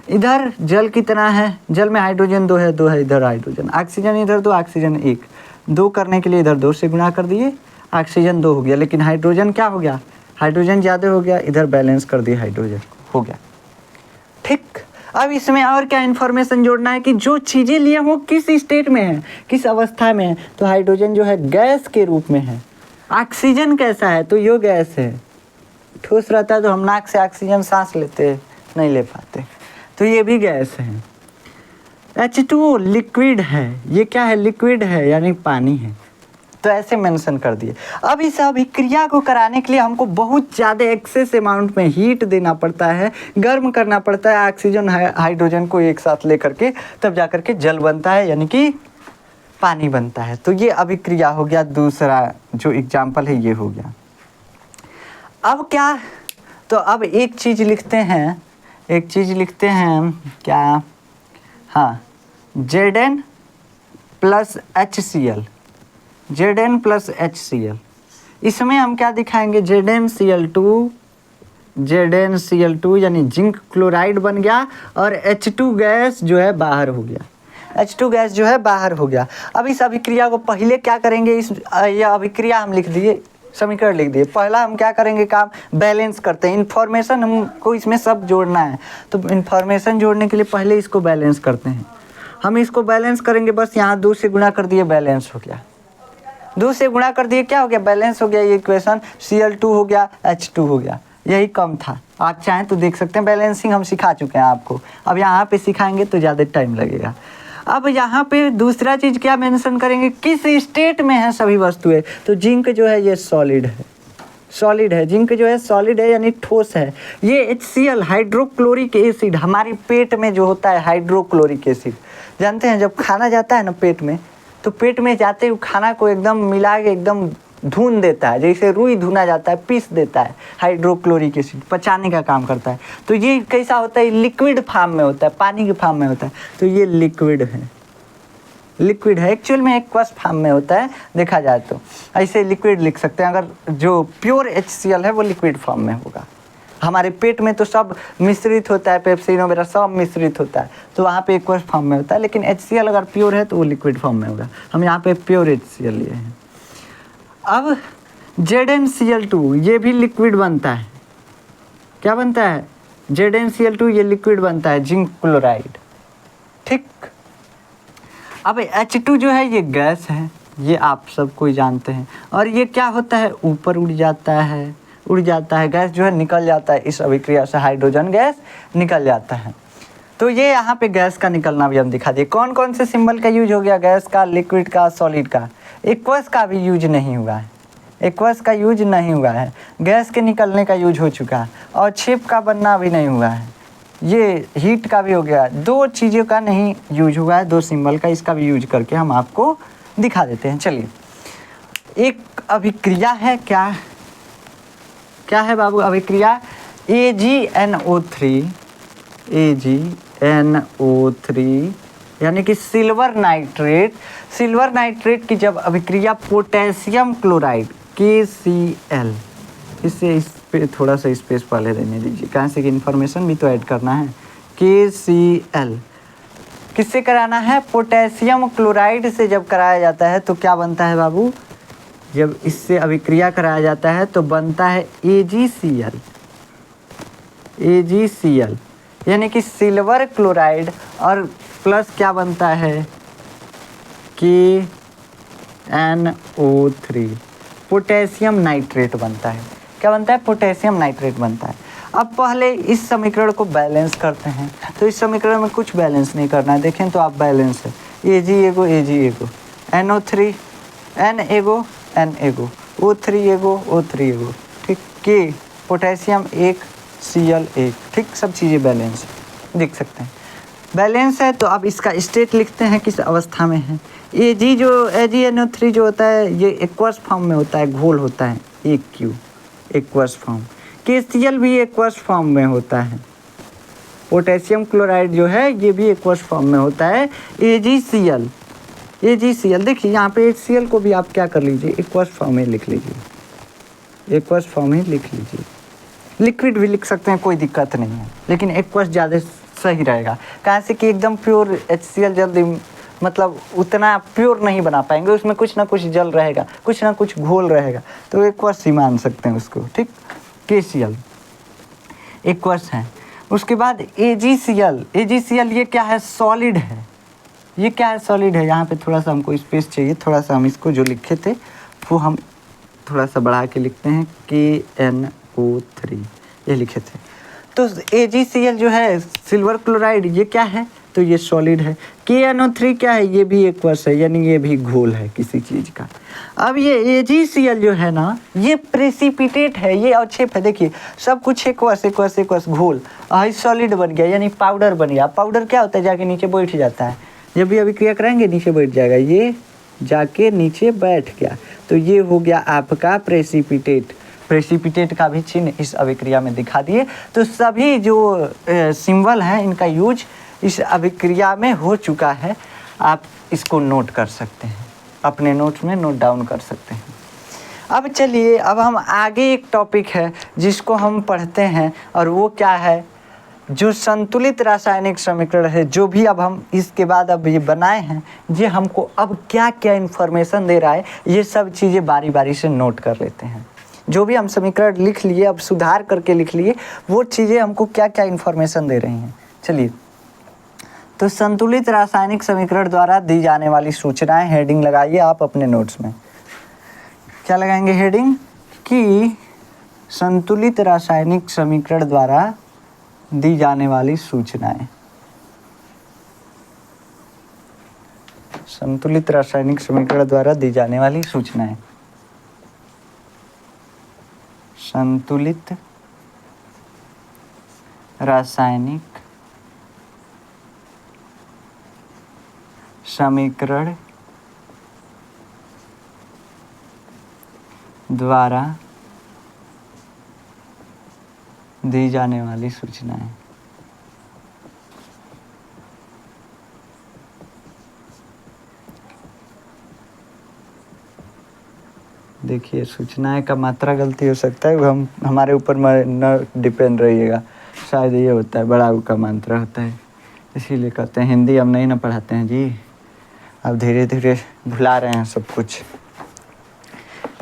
इधर जल कितना है, जल में हाइड्रोजन 2 है, 2 है इधर हाइड्रोजन। ऑक्सीजन इधर 2, ऑक्सीजन 1। 2 करने के लिए इधर 2 से गुणा कर दिए, ऑक्सीजन 2 हो गया। लेकिन हाइड्रोजन क्या हो गया, हाइड्रोजन ज़्यादा हो गया, इधर बैलेंस कर दिए, हाइड्रोजन हो गया। ठीक, अब इसमें और क्या इन्फॉर्मेशन जोड़ना है कि जो चीज़ें लिए वो किस स्टेट में है, किस अवस्था में है। तो हाइड्रोजन जो है गैस के रूप में है। ऑक्सीजन कैसा है, तो यो गैस है। ठोस रहता है तो हम नाक से ऑक्सीजन सांस लेते नहीं ले पाते, तो ये भी गैस है। H2O लिक्विड है, ये क्या है, लिक्विड है यानी पानी है। तो ऐसे मेंशन कर दिए। अब इस अभिक्रिया को कराने के लिए हमको बहुत ज़्यादा एक्सेस अमाउंट में हीट देना पड़ता है, गर्म करना पड़ता है ऑक्सीजन हाइड्रोजन को एक साथ लेकर के, तब जा कर के जल बनता है यानी कि पानी बनता है। तो ये अभिक्रिया हो गया। दूसरा जो एग्जाम्पल है ये हो गया। अब क्या, तो अब एक चीज़ लिखते हैं क्या, हाँ, Zn plus HCl, Zn plus HCl। इसमें हम क्या दिखाएंगे, ZnCl2 यानी जिंक क्लोराइड बन गया और H2 गैस जो है बाहर हो गया। H2 गैस जो है बाहर हो गया। अब इस अभिक्रिया को पहले क्या करेंगे, यह अभिक्रिया हम लिख दिए, समीकरण लिख दिए। पहला हम क्या करेंगे, काम बैलेंस करते हैं। इन्फॉर्मेशन हमको इसमें सब जोड़ना है, तो इन्फॉर्मेशन जोड़ने के लिए पहले इसको बैलेंस करते हैं। हम इसको बैलेंस करेंगे, बस यहाँ 2 से गुणा कर दिए, बैलेंस हो गया। 2 से गुणा कर दिए, क्या हो गया, बैलेंस हो गया। ये इक्वेशन Cl2 हो गया, H2 हो गया। यही कम था, आप चाहें तो देख सकते हैं। बैलेंसिंग हम सिखा चुके हैं आपको, अब यहाँ पे सिखाएंगे तो ज़्यादा टाइम लगेगा। अब यहाँ पे दूसरा चीज़ क्या मेंशन करेंगे, किस स्टेट में है सभी वस्तुएं। तो जिंक जो है ये सॉलिड है, जिंक जो है सॉलिड है यानी ठोस है। ये HCl हाइड्रोक्लोरिक एसिड, हमारे पेट में जो होता है हाइड्रोक्लोरिक एसिड, जानते हैं जब खाना जाता है ना पेट में, तो पेट में जाते हुए खाना को एकदम मिला के एकदम धुन देता है, जैसे रुई धुना जाता है, पीस देता है। हाइड्रोक्लोरिक एसिड पचाने का काम करता है। तो ये कैसा होता है, लिक्विड फॉर्म में होता है, पानी के फॉर्म में होता है। तो ये लिक्विड है, एक्चुअल में एक्वस फॉर्म में होता है। देखा जाए तो ऐसे लिक्विड लिख सकते हैं। अगर जो प्योर HCl है वो लिक्विड फॉर्म में होगा। हमारे पेट में तो सब मिश्रित होता है, पेप्सिन वगैरह सब मिश्रित होता है, तो वहाँ पे एक्वस फॉर्म में होता है। लेकिन HCl अगर प्योर है तो वो लिक्विड फॉर्म में होगा। हम यहाँ पे प्योर HCl लिए हैं। अब ZnCl2 ये भी लिक्विड बनता है। क्या बनता है? ZnCl2 ये लिक्विड बनता है, जिंक क्लोराइड। ठीक। अब H2 जो है ये गैस है, ये आप सब कोई जानते हैं। और ये क्या होता है? ऊपर उड़ जाता है, गैस जो है निकल जाता है, इस अभिक्रिया से हाइड्रोजन गैस निकल जाता है। तो ये यहाँ पे गैस का निकलना भी हम दिखा दिए। कौन कौन से सिंबल का यूज हो गया? गैस का, लिक्विड का, सॉलिड का। एक्वस का भी यूज नहीं हुआ है, एक्वस का यूज नहीं हुआ है। गैस के निकलने का यूज हो चुका है, और छिप का बनना भी नहीं हुआ है। ये हीट का भी हो गया। 2 चीज़ों का नहीं यूज हुआ है, 2 सिंबल का। इसका भी यूज करके हम आपको दिखा देते हैं। चलिए, एक अभिक्रिया है, क्या है बाबू अभिक्रिया? AgNO3 यानी कि सिल्वर नाइट्रेट की जब अभिक्रिया पोटेशियम क्लोराइड KCl, इससे इस पे थोड़ा सा स्पेस पहले रहने दीजिए, कहाँ से कि इन्फॉर्मेशन भी तो ऐड करना है। KCl किससे कराना है? पोटेशियम क्लोराइड से जब कराया जाता है तो क्या बनता है बाबू? जब इससे अभिक्रिया कराया जाता है तो बनता है AgCl यानी कि सिल्वर क्लोराइड, और प्लस क्या बनता है? KNO3 पोटेशियम नाइट्रेट बनता है। क्या बनता है? पोटेशियम नाइट्रेट बनता है। अब पहले इस समीकरण को बैलेंस करते हैं। तो इस समीकरण में कुछ बैलेंस नहीं करना है, देखें तो आप बैलेंस है। Ag एगो NO3 N एगो O3 एगो ठीक। K पोटेशियम 1 Cl 1 ठीक। सब चीज़ें बैलेंस देख सकते हैं, बैलेंस है। तो अब इसका स्टेट लिखते हैं किस अवस्था में है। AgNO3 जो होता है ये एक्वस फॉर्म में होता है, घोल होता है, AQ एक्वस फॉर्म। KCl भी एक्वस फॉर्म में होता है। पोटेशियम क्लोराइड जो है ये भी एक्वस फॉर्म में होता है। AgCl देखिए यहाँ पे HCl को भी आप क्या कर लीजिए, एक्वस फॉर्म में लिख लीजिए, लिक्विड भी लिख सकते हैं, कोई दिक्कत नहीं है, लेकिन एक्वस ज़्यादा सही रहेगा। कहाँ से कि एकदम प्योर HCl जल्दी मतलब उतना प्योर नहीं बना पाएंगे, उसमें कुछ ना कुछ जल रहेगा, कुछ ना कुछ घोल रहेगा, तो एक्वस ही मान सकते हैं उसको। ठीक। KCl एक्वस है। उसके बाद AgCl ये क्या है? सॉलिड है। ये क्या है? सॉलिड है। यहाँ पे थोड़ा सा हमको स्पेस चाहिए, थोड़ा सा हम इसको जो लिखे थे वो हम थोड़ा सा बढ़ा के लिखते हैं, KNO3 ये लिखे थे। तो AgCl जो है सिल्वर क्लोराइड, ये क्या है? तो ये सॉलिड है। KNO3 क्या है? ये भी एक्वस है, यानी ये भी घोल है किसी चीज़ का। अब ये AgCl जो है ना, ये प्रेसिपिटेट है, ये अवक्षेप है। देखिए सब कुछ एक्वस घोल, सॉलिड बन गया, यानी पाउडर बन गया। पाउडर क्या होता है? जाके नीचे बैठ जाता है, जब भी अभिक्रिया कराएंगे नीचे बैठ जाएगा, ये जाके नीचे बैठ गया, तो ये हो गया आपका प्रेसिपिटेट का भी चिन्ह इस अभिक्रिया में दिखा दिए। तो सभी जो सिंबल हैं इनका यूज इस अभिक्रिया में हो चुका है। आप इसको नोट कर सकते हैं, अपने नोट्स में नोट डाउन कर सकते हैं। अब चलिए, अब हम आगे एक टॉपिक है जिसको हम पढ़ते हैं, और वो क्या है? जो संतुलित रासायनिक समीकरण है, जो भी अब हम इसके बाद अब ये बनाए हैं, ये हमको अब क्या क्या इन्फॉर्मेशन दे रहा है, ये सब चीज़ें बारी बारी से नोट कर लेते हैं। जो भी हम समीकरण लिख लिए, अब सुधार करके लिख लिए, वो चीज़ें हमको क्या क्या इन्फॉर्मेशन दे रही हैं। चलिए, तो संतुलित रासायनिक समीकरण द्वारा दी जाने वाली सूचनाएं, हेडिंग लगाइए आप अपने नोट्स में। क्या लगाएंगे हेडिंग? कि संतुलित रासायनिक समीकरण द्वारा दी जाने वाली सूचनाएं। संतुलित रासायनिक समीकरण द्वारा दी जाने वाली सूचनाएं। संतुलित रासायनिक समीकरण द्वारा दी जाने वाली सूचनाएं। देखिए सूचनाएं का मात्रा गलती हो सकता है, हम हमारे ऊपर न डिपेंड रहिएगा, शायद ये होता है बड़ा का मात्रा होता है, इसीलिए कहते हैं हिंदी हम नहीं ना पढ़ाते हैं जी, अब धीरे धीरे भुला रहे हैं सब कुछ,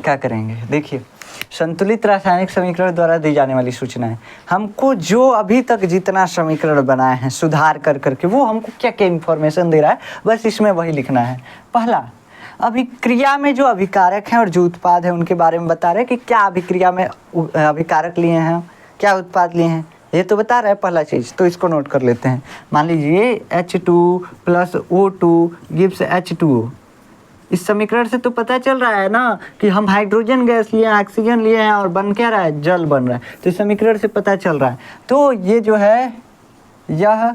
क्या करेंगे। देखिए संतुलित रासायनिक समीकरण द्वारा दी जाने वाली सूचनाएं, हमको जो अभी तक जितना समीकरण बनाए हैं सुधार कर करके वो हमको क्या क्या इन्फॉर्मेशन दे रहा है, बस इसमें वही लिखना है। पहला, अभिक्रिया में जो अभिकारक हैं और जो उत्पाद है उनके बारे में बता रहे हैं कि क्या अभिक्रिया में अभिकारक लिए हैं, क्या उत्पाद लिए हैं, ये तो बता रहा है पहला चीज़, तो इसको नोट कर लेते हैं। मान लीजिए H2 + O2 गिव्स H2O, इस समीकरण से तो पता चल रहा है ना कि हम हाइड्रोजन गैस लिए हैं, ऑक्सीजन लिए हैं और बन क्या रहा है, जल बन रहा है, तो इस समीकरण से पता चल रहा है। तो ये जो है यह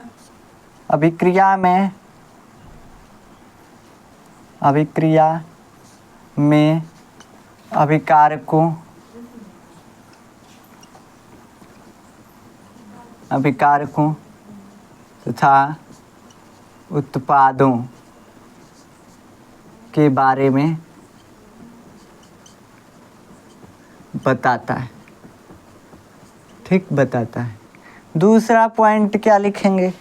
अभिक्रिया में अभिकारकों तथा उत्पादों के बारे में बताता है, ठीक, बताता है। दूसरा पॉइंट क्या लिखेंगे,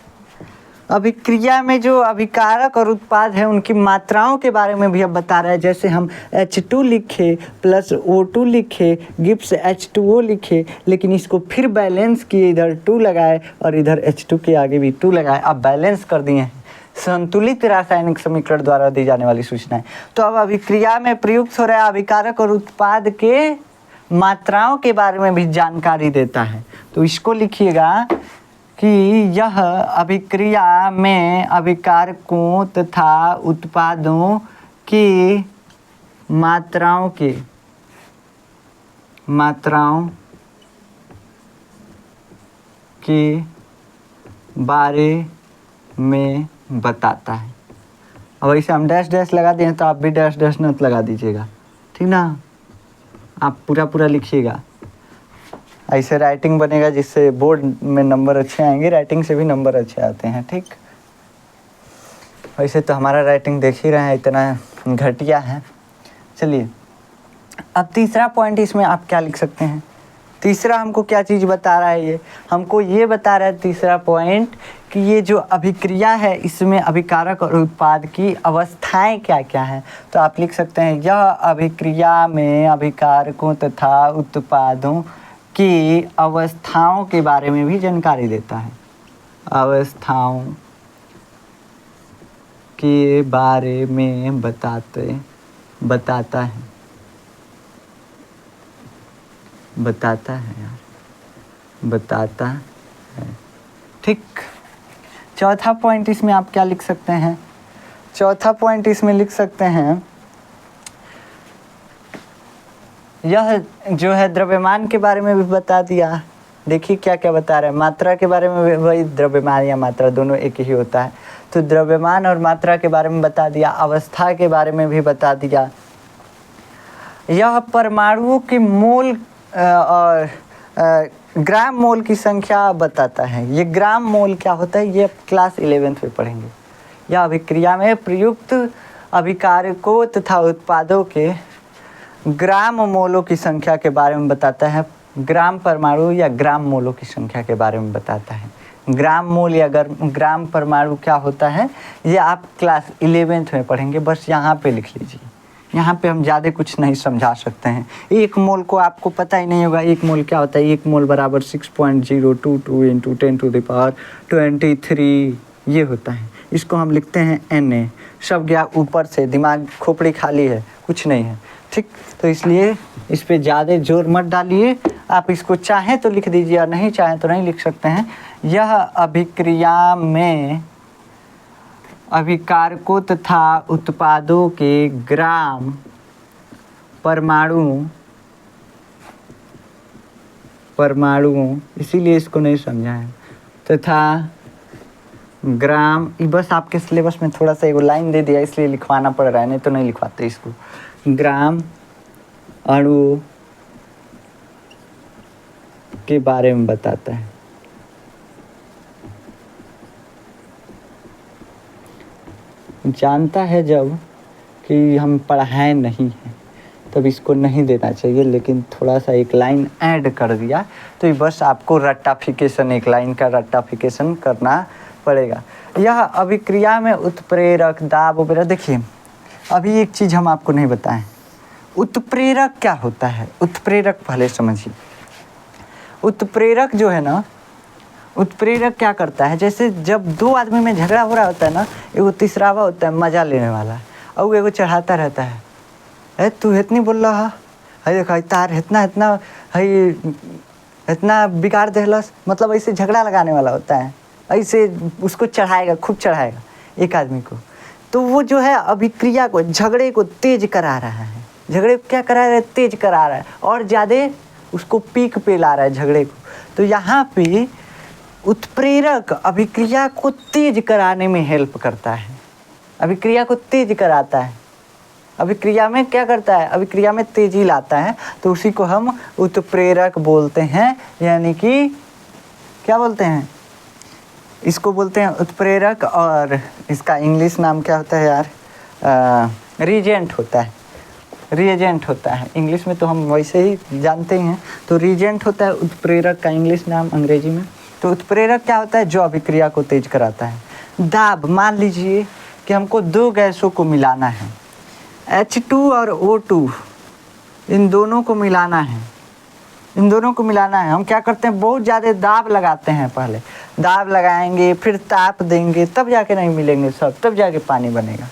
अभिक्रिया में जो अभिकारक और उत्पाद है उनकी मात्राओं के बारे में भी अब बता रहा है। जैसे हम H2 लिखे + O2 लिखे गिव्स H2O लिखे, लेकिन इसको फिर बैलेंस किए, इधर 2 लगाए और इधर H2 के आगे भी 2 लगाए, अब बैलेंस कर दिए हैं। संतुलित रासायनिक समीकरण द्वारा दी जाने वाली सूचनाएं, तो अब अभिक्रिया में प्रयुक्त हो रहा है अभिकारक और उत्पाद के मात्राओं के बारे में भी जानकारी देता है। तो इसको लिखिएगा कि यह अभिक्रिया में अभिकारकों तथा उत्पादों की मात्राओं के बारे में बताता है। अब ऐसे हम डैश डैश लगा दिए तो आप भी डैश डैश नोट लगा दीजिएगा, ठीक ना, आप पूरा लिखिएगा, ऐसे राइटिंग बनेगा जिससे बोर्ड में नंबर अच्छे आएंगे, राइटिंग से भी नंबर अच्छे आते हैं, ठीक। वैसे तो हमारा राइटिंग देख ही रहे हैं इतना घटिया है। चलिए अब तीसरा पॉइंट इसमें आप क्या लिख सकते हैं, तीसरा हमको क्या चीज़ बता रहा है, ये हमको ये बता रहा है तीसरा पॉइंट कि ये जो अभिक्रिया है इसमें अभिकारक और उत्पाद की अवस्थाएं क्या क्या हैं। तो आप लिख सकते हैं यह अभिक्रिया में अभिकारकों तथा उत्पादों की अवस्थाओं के बारे में भी जानकारी देता है, अवस्थाओं के बारे में बताता है, ठीक। चौथा पॉइंट इसमें आप क्या लिख सकते हैं, चौथा पॉइंट इसमें लिख सकते हैं यह जो है द्रव्यमान के बारे में भी बता दिया। देखिए क्या क्या बता रहा है, मात्रा के बारे में वही, द्रव्यमान या मात्रा दोनों एक ही होता है, तो द्रव्यमान और मात्रा के बारे में बता दिया, अवस्था के बारे में भी बता दिया। यह परमाणुओं के मोल और ग्राम मोल की संख्या बताता है। ये ग्राम मोल क्या होता है ये क्लास 11th में पढ़ेंगे। यह अभिक्रिया में प्रयुक्त अभिकारकों तथा उत्पादों के ग्राम मोलों की संख्या के बारे में बताता है। ग्राम परमाणु या ग्राम मोलों की संख्या के बारे में बताता है। ग्राम मोल या ग्राम परमाणु क्या होता है ये आप क्लास 11th में पढ़ेंगे, बस यहाँ पे लिख लीजिए। यहाँ पे हम ज़्यादा कुछ नहीं समझा सकते हैं। एक मोल को आपको पता ही नहीं होगा, एक मोल क्या होता है। एक मोल बराबर 6.022 × 10⁻23 ये होता है। इसको हम लिखते हैं Na। सब गया ऊपर से, दिमाग खोपड़ी खाली है, कुछ नहीं है, ठीक। तो इसलिए इस पे ज़्यादा जोर मत डालिए, आप इसको चाहें तो लिख दीजिए और नहीं चाहें तो नहीं लिख सकते हैं। यह अभिक्रिया में अभिकारकों तथा उत्पादों के ग्राम परमाणुओं इसीलिए इसको नहीं समझा है, तथा ग्राम, बस आपके सिलेबस में थोड़ा सा एक लाइन दे दिया इसलिए लिखवाना पड़ रहा है, नहीं तो नहीं लिखवाते इसको। ग्राम अणु के बारे में बताता है। जानता है जब कि हम पढ़ाए नहीं हैं, तब इसको नहीं देना चाहिए, लेकिन थोड़ा सा एक लाइन ऐड कर दिया तो ये बस आपको रट्टाफिकेशन, एक लाइन का रट्टाफिकेशन करना पड़ेगा। यह अभिक्रिया में उत्प्रेरक दाब वगैरह, देखिए अभी एक चीज़ हम आपको नहीं बताएं, उत्प्रेरक क्या होता है। उत्प्रेरक पहले समझिए। उत्प्रेरक जो है ना, उत्प्रेरक क्या करता है, जैसे जब दो आदमी में झगड़ा हो रहा होता है ना, एगो तीसरावा होता है मज़ा लेने वाला, और वो एगो चढ़ाता रहता है, अरे तू इतनी बोल रहा है, देखा तार इतना इतना है, इतना बिगाड़ देहलस, मतलब ऐसे झगड़ा लगाने वाला होता है, ऐसे उसको चढ़ाएगा, खूब चढ़ाएगा एक आदमी को। तो वो जो है अभिक्रिया को, झगड़े को तेज करा रहा है, झगड़े को क्या करा रहा है, तेज करा रहा है, और ज़्यादा उसको पीक पे ला रहा है झगड़े को। तो यहाँ पे उत्प्रेरक अभिक्रिया को तेज कराने में हेल्प करता है, अभिक्रिया को तेज कराता है, अभिक्रिया में क्या करता है, अभिक्रिया में तेजी लाता है, तो उसी को हम उत्प्रेरक बोलते हैं। यानी कि क्या बोलते हैं, इसको बोलते हैं उत्प्रेरक, और इसका इंग्लिश नाम क्या होता है यार, रीजेंट होता है, रिएजेंट होता है। इंग्लिश में तो हम वैसे ही जानते ही हैं, तो रीजेंट होता है उत्प्रेरक का इंग्लिश नाम अंग्रेजी में। तो उत्प्रेरक क्या होता है, जो अभिक्रिया को तेज कराता है। दाब, मान लीजिए कि हमको दो गैसों को मिलाना है, H2 और O2, इन दोनों को मिलाना है, इन दोनों को मिलाना है। हम क्या करते हैं, बहुत ज़्यादा दाब लगाते हैं, पहले दाब लगाएंगे, फिर ताप देंगे, तब जाके नहीं मिलेंगे सब, तब जाके पानी बनेगा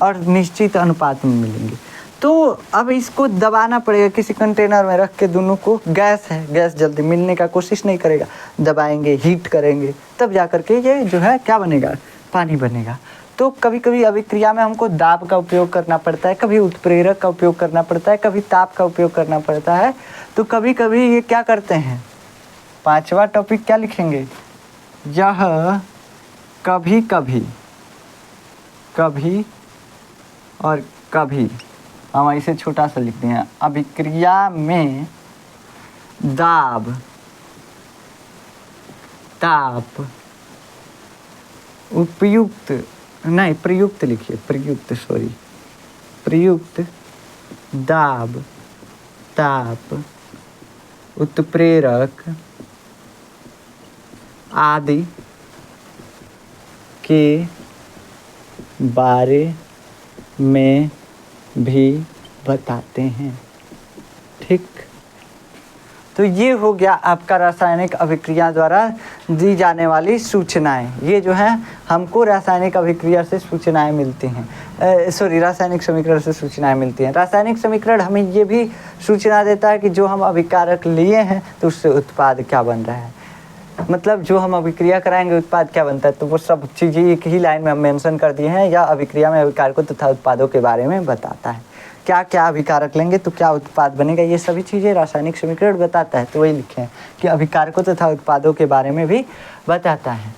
और निश्चित अनुपात में मिलेंगे। तो अब इसको दबाना पड़ेगा किसी कंटेनर में रख के, दोनों को, गैस है, गैस जल्दी मिलने का कोशिश नहीं करेगा, दबाएंगे, हीट करेंगे, तब जा कर के ये जो है क्या बनेगा, पानी बनेगा। तो कभी कभी अभिक्रिया में हमको दाब का उपयोग करना पड़ता है, कभी उत्प्रेरक का उपयोग करना पड़ता है, कभी ताप का उपयोग करना पड़ता है। तो कभी कभी ये क्या करते हैं, पांचवा टॉपिक क्या लिखेंगे, यह कभी कभी, कभी और कभी, हम ऐसे छोटा सा लिखते हैं, अभिक्रिया में दाब, ताप, उपयुक्त नहीं, प्रयुक्त लिखिए, प्रयुक्त, सॉरी, प्रयुक्त दाब, ताप, उत्प्रेरक आदि के बारे में भी बताते हैं। ठीक, तो ये हो गया आपका रासायनिक अभिक्रिया द्वारा दी जाने वाली सूचनाएं। ये जो है हमको रासायनिक अभिक्रिया से सूचनाएं मिलती हैं, रासायनिक समीकरण से सूचनाएं मिलती हैं। रासायनिक समीकरण हमें ये भी सूचना देता है कि जो हम अभिकारक लिए हैं तो उससे उत्पाद क्या बन रहा है, मतलब जो हम अभिक्रिया कराएंगे उत्पाद क्या बनता है। तो वो सब चीज़ें एक ही लाइन में हम मेंशन कर दिए हैं, या अभिक्रिया में अभिकारकों तथा उत्पादों के बारे में बताता है, क्या क्या अभिकारक लेंगे तो क्या उत्पाद बनेगा, ये सभी चीज़ें रासायनिक समीकरण बताता है। तो वही लिखे हैं कि अभिकारकों तथा उत्पादों के बारे में भी बताता है।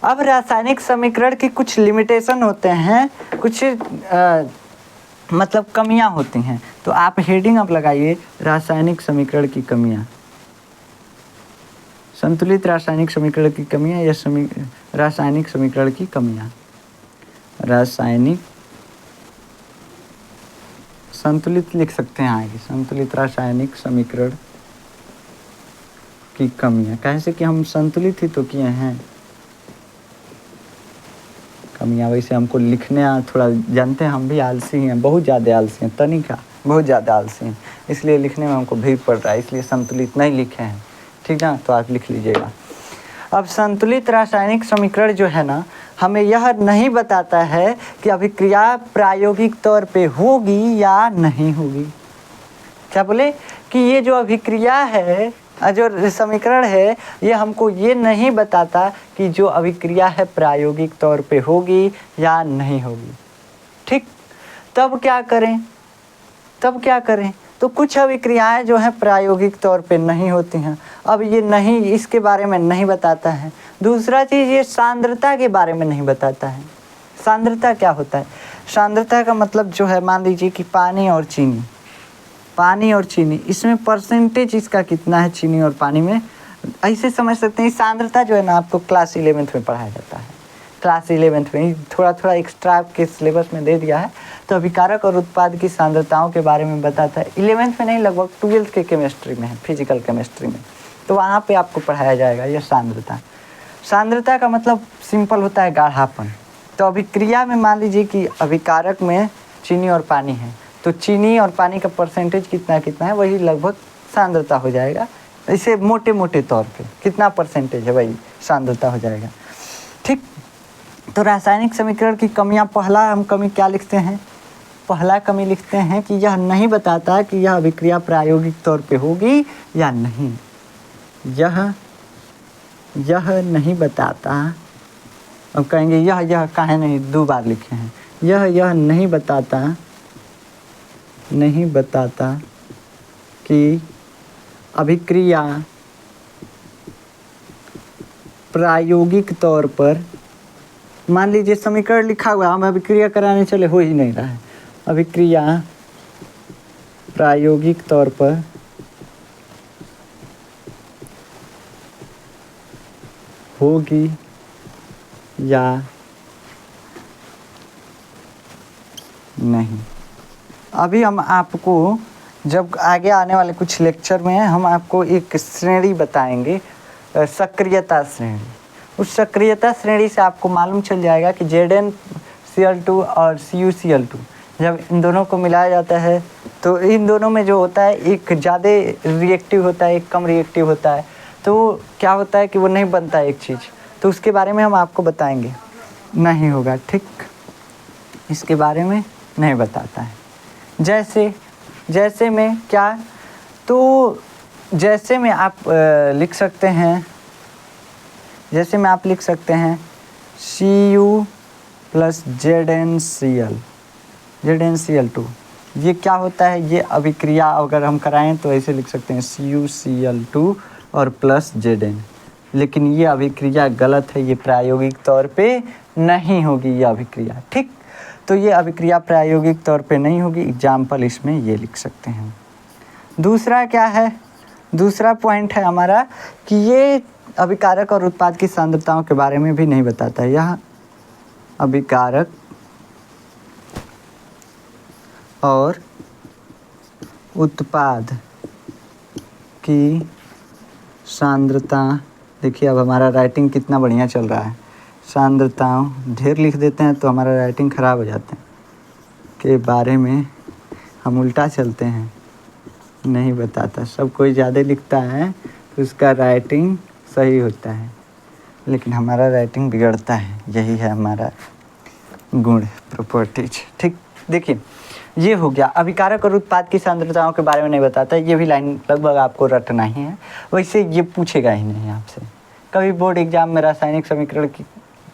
अब रासायनिक समीकरण की कुछ लिमिटेशन होते हैं, कुछ मतलब कमियां होती हैं। तो आप हेडिंग अब लगाइए, रासायनिक समीकरण की कमियां, संतुलित रासायनिक समीकरण की कमियां या रासायनिक समीकरण की कमियां, रासायनिक संतुलित लिख सकते हैं आगे, संतुलित रासायनिक समीकरण की कमियां, कैसे कि हम संतुलित ही तो किए हैं। कमियां वैसे हमको लिखने थोड़ा जानते हैं, हम भी आलसी हैं, बहुत ज़्यादा आलसी हैं, तनिका बहुत ज़्यादा आलसी हैं, इसलिए लिखने में हमको भीड़ पड़ रहा है, इसलिए संतुलित नहीं लिखे हैं। ठीक ना, तो आप लिख लीजिएगा। अब संतुलित रासायनिक समीकरण जो है ना, हमें यह नहीं बताता है कि अभिक्रिया प्रायोगिक तौर पे होगी या नहीं होगी। क्या बोले कि ये जो अभिक्रिया है, जो समीकरण है, ये हमको ये नहीं बताता कि जो अभिक्रिया है प्रायोगिक तौर पे होगी या नहीं होगी। ठीक, तब क्या करें, तब क्या करें, तो कुछ अभिक्रियाएं जो हैं प्रायोगिक तौर पे नहीं होती हैं। अब ये नहीं, इसके बारे में नहीं बताता है। दूसरा चीज़, ये सांद्रता के बारे में नहीं बताता है। सांद्रता क्या होता है, सांद्रता का मतलब जो है, मान लीजिए कि पानी और चीनी, पानी और चीनी, इसमें परसेंटेज इसका कितना है, चीनी और पानी में, ऐसे समझ सकते हैं। सांद्रता जो है ना, आपको क्लास 11th में पढ़ाया जाता है क्लास 11th में ही थोड़ा थोड़ा एक्स्ट्रा के सिलेबस में दे दिया है। तो अभिकारक और उत्पाद की सांद्रताओं के बारे में बताता है। 11th में नहीं, लगभग 12th के केमिस्ट्री में है, फिजिकल केमिस्ट्री में, तो वहाँ पे आपको पढ़ाया जाएगा ये सांद्रता। सांद्रता का मतलब सिंपल होता है गाढ़ापन। तो अभिक्रिया में मान लीजिए कि अभिकारक में चीनी और पानी है, तो चीनी और पानी का परसेंटेज कितना कितना है वही लगभग सांद्रता हो जाएगा। इसे मोटे मोटे तौर पे कितना परसेंटेज है वही सांद्रता हो जाएगा। ठीक। तो रासायनिक समीकरण की कमियां, पहला हम कमी क्या लिखते हैं? पहला कमी लिखते हैं कि यह नहीं बताता कि यह अभिक्रिया प्रायोगिक तौर पे होगी या नहीं। यह नहीं बताता। अब कहेंगे यह काहे नहीं, 2 बार लिखे हैं। यह नहीं बताता कि अभिक्रिया प्रायोगिक तौर पर, मान लीजिए समीकरण लिखा हुआ, हम अभिक्रिया कराने चले, हो ही नहीं रहा है। अभिक्रिया प्रायोगिक तौर पर होगी या नहीं। अभी हम आपको जब आगे आने वाले कुछ लेक्चर में हम आपको एक श्रेणी बताएंगे, सक्रियता श्रेणी। उस सक्रियता श्रेणी से आपको मालूम चल जाएगा कि ZnCl2 और CuCl2 जब इन दोनों को मिलाया जाता है तो इन दोनों में जो होता है, एक ज़्यादा रिएक्टिव होता है, एक कम रिएक्टिव होता है। तो क्या होता है कि वो नहीं बनता है एक चीज़, तो उसके बारे में हम आपको बताएंगे। नहीं होगा, ठीक, इसके बारे में नहीं बताता है। जैसे में क्या, तो जैसे में आप लिख सकते हैं, जैसे में आप लिख सकते हैं Cu प्लस ZnCl2। ये क्या होता है? ये अभिक्रिया अगर हम कराएं तो ऐसे लिख सकते हैं CuCl2 और प्लस Zn। लेकिन ये अभिक्रिया गलत है, ये प्रायोगिक तौर पे नहीं होगी ये अभिक्रिया। ठीक। तो ये अभिक्रिया प्रायोगिक तौर पे नहीं होगी। एग्जाम्पल इसमें ये लिख सकते हैं। दूसरा क्या है? दूसरा पॉइंट है हमारा कि ये अभिकारक और उत्पाद की सांद्रताओं के बारे में भी नहीं बताता है। यह अभिकारक और उत्पाद की सांद्रता, देखिए अब हमारा राइटिंग कितना बढ़िया चल रहा है। सांद्रताओं ढेर लिख देते हैं तो हमारा राइटिंग ख़राब हो जाते हैं, के बारे में हम उल्टा चलते हैं, नहीं बताता। सब कोई ज़्यादा लिखता है तो उसका राइटिंग सही होता है, लेकिन हमारा राइटिंग बिगड़ता है। यही है हमारा गुण, प्रॉपर्टीज। ठीक। देखिए ये हो गया अभिकारक और उत्पाद की सांद्रताओं के बारे में नहीं बताता। ये भी लाइन लगभग आपको रटना ही है, वैसे ये पूछेगा ही नहीं आपसे। कभी बोर्ड एग्जाम में रासायनिक समीकरण की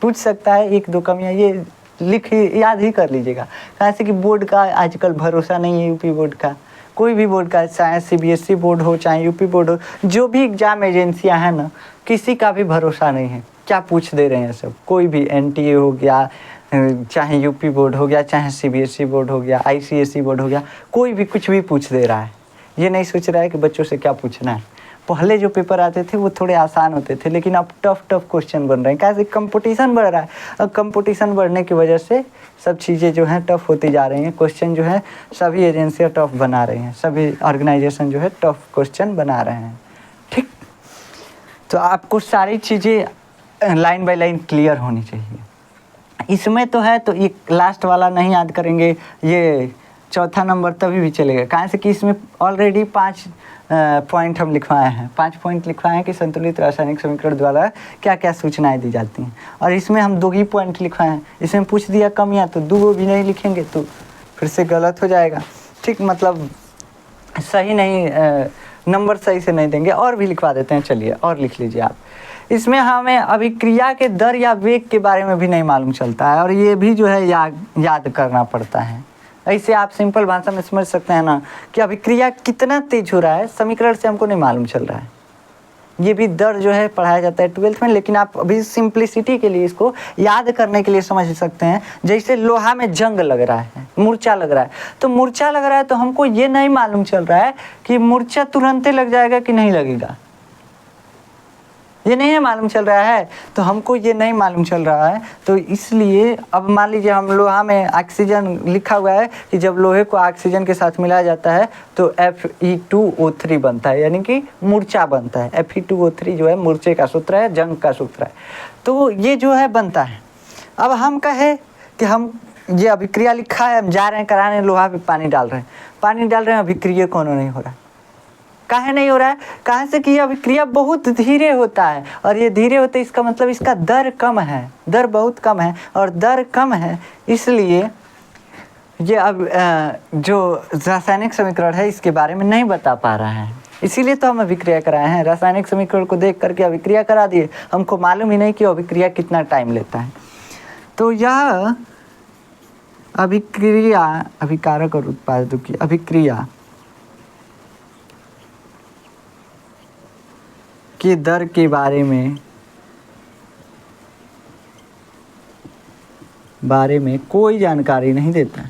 पूछ सकता है, 1-2 कमियाँ ये लिख याद ही कर लीजिएगा। कैसे कि बोर्ड का आजकल भरोसा नहीं है, यूपी बोर्ड का, कोई भी बोर्ड का, चाहे CBSE बोर्ड हो चाहे यूपी बोर्ड हो, जो भी एग्जाम एजेंसियां हैं ना, किसी का भी भरोसा नहीं है। क्या पूछ दे रहे हैं सब, कोई भी NTA हो गया, चाहे यूपी बोर्ड हो गया, चाहे CBSE बोर्ड हो गया, ICSE बोर्ड हो गया, कोई भी कुछ भी पूछ दे रहा है। ये नहीं सोच रहा है कि बच्चों से क्या पूछना है। पहले जो पेपर आते थे वो थोड़े आसान होते थे, लेकिन अब टफ क्वेश्चन बन रहे हैं। कैसे? कंपटीशन बढ़ रहा है। अब कंपटीशन बढ़ने की वजह से सब चीज़ें जो हैं टफ होती जा रही हैं। क्वेश्चन जो है सभी एजेंसियाँ टफ बना रही हैं, सभी ऑर्गेनाइजेशन जो है टफ क्वेश्चन बना रहे हैं। ठीक। तो आपको सारी चीज़ें लाइन बाय लाइन क्लियर होनी चाहिए। इसमें तो है, तो ये लास्ट वाला नहीं याद करेंगे, ये चौथा नंबर तभी भी चलेगा। कहाँ से कि इसमें ऑलरेडी 5 पॉइंट हम लिखवाए हैं, 5 पॉइंट लिखवाए हैं कि संतुलित रासायनिक समीकरण द्वारा क्या क्या सूचनाएं दी जाती हैं। और इसमें हम 2 ही पॉइंट लिखवाए हैं। इसमें पूछ दिया कमियाँ, तो 2 भी नहीं लिखेंगे तो फिर से गलत हो जाएगा। ठीक, मतलब सही नहीं, नंबर सही से नहीं देंगे। और भी लिखवा देते हैं, चलिए और लिख लीजिए आप। इसमें हमें अभिक्रिया के दर या वेग के बारे में भी नहीं मालूम चलता है, और ये भी जो है याद करना पड़ता है। ऐसे आप सिंपल भाषा में समझ सकते हैं ना कि अभिक्रिया कितना तेज हो रहा है, समीकरण से हमको नहीं मालूम चल रहा है। ये भी दर जो है पढ़ाया जाता है 12th में, लेकिन आप अभी सिंप्लिसिटी के लिए इसको याद करने के लिए समझ सकते हैं। जैसे लोहा में जंग लग रहा है, मूर्छा लग रहा है, तो मूर्छा लग रहा है तो हमको ये नहीं मालूम चल रहा है कि मूर्छा तुरंत लग जाएगा कि नहीं लगेगा। ये नहीं मालूम चल रहा है, तो हमको ये नहीं मालूम चल रहा है, तो इसलिए अब मान लीजिए हम लोहा में ऑक्सीजन लिखा हुआ है कि जब लोहे को ऑक्सीजन के साथ मिलाया जाता है तो Fe2O3 बनता है, यानी कि मूर्छा बनता है। Fe2O3 जो है मूर्छे का सूत्र है, जंग का सूत्र है, तो ये जो है बनता है। अब हम कहे कि हम ये अभिक्रिया लिखा है, हम जा रहे हैं कराने, लोहा पे पानी डाल रहे हैं, अभिक्रिया कौन नहीं हो रहा है। काहे नहीं हो रहा है? कहाँ से कि ये अभिक्रिया बहुत धीरे होता है, और ये धीरे होते इसका मतलब इसका दर कम है, दर बहुत कम है, और दर कम है इसलिए ये अब जो रासायनिक समीकरण है इसके बारे में नहीं बता पा रहा है। इसीलिए तो हम अभिक्रिया कराए हैं, रासायनिक समीकरण को देख करके अभिक्रिया करा दिए। हमको मालूम ही नहीं कि अभिक्रिया कितना टाइम लेता है। तो यह अभिक्रिया, अभिकारक और उत्पादों की अभिक्रिया के दर के बारे में कोई जानकारी नहीं देता,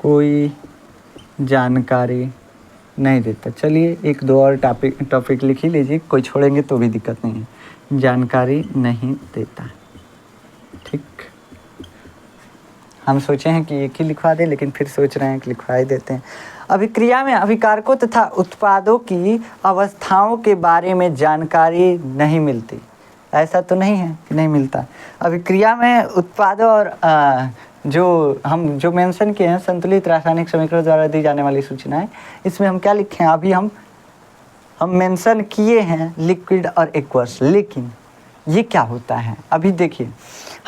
कोई जानकारी नहीं देता। चलिए एक दो और टॉपिक लिख ही लीजिए, कोई छोड़ेंगे तो भी दिक्कत नहीं है। जानकारी नहीं देता, ठीक। हम सोचे हैं कि एक ही लिखवा दें, लेकिन फिर सोच रहे हैं कि लिखवा ही देते हैं। अभिक्रिया में अभिकारकों तथा उत्पादों की अवस्थाओं के बारे में जानकारी नहीं मिलती। ऐसा तो नहीं है कि नहीं मिलता। अभिक्रिया में उत्पादों और जो मेंशन किए हैं संतुलित रासायनिक समीकरण द्वारा दी जाने वाली सूचनाएं, इसमें हम क्या लिखे हैं? अभी हम मेंशन किए हैं लिक्विड और एक्वस, लेकिन ये क्या होता है अभी देखिए।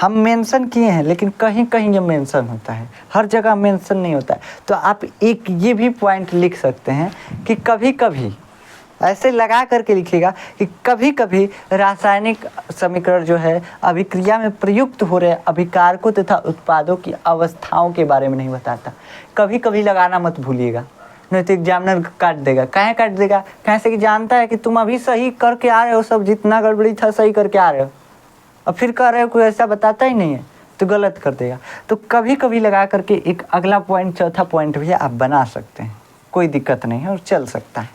हम मेंशन किए हैं लेकिन कहीं कहीं ये मेंशन होता है, हर जगह मेंशन नहीं होता है। तो आप एक ये भी पॉइंट लिख सकते हैं कि कभी कभी ऐसे लगा करके लिखिएगा कि कभी कभी रासायनिक समीकरण जो है अभिक्रिया में प्रयुक्त हो रहे अभिकारकों तथा उत्पादों की अवस्थाओं के बारे में नहीं बताता। कभी कभी लगाना मत भूलिएगा, नहीं तो एग्जामिनर काट देगा। काहे काट देगा? कैसे कि जानता है कि तुम अभी सही करके आ रहे हो, सब जितना गड़बड़ी था सही करके आ रहे हो, और फिर कह रहे हो कोई ऐसा बताता ही नहीं है तो गलत कर देगा। तो कभी कभी लगा करके एक अगला पॉइंट, चौथा पॉइंट भी आप बना सकते हैं, कोई दिक्कत नहीं है और चल सकता है,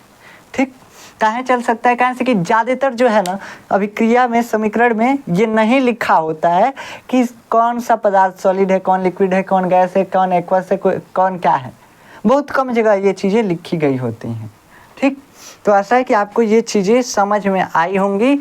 ठीक। काहे चल सकता है? कहाँ से कि ज़्यादातर जो है ना अभिक्रिया में समीकरण में ये नहीं लिखा होता है कि कौन सा पदार्थ सॉलिड है, कौन लिक्विड है, कौन गैस है, कौन एक्वस है, कौन क्या है। बहुत कम जगह ये चीज़ें लिखी गई होती हैं, ठीक। तो ऐसा है कि आपको ये चीज़ें समझ में आई होंगी।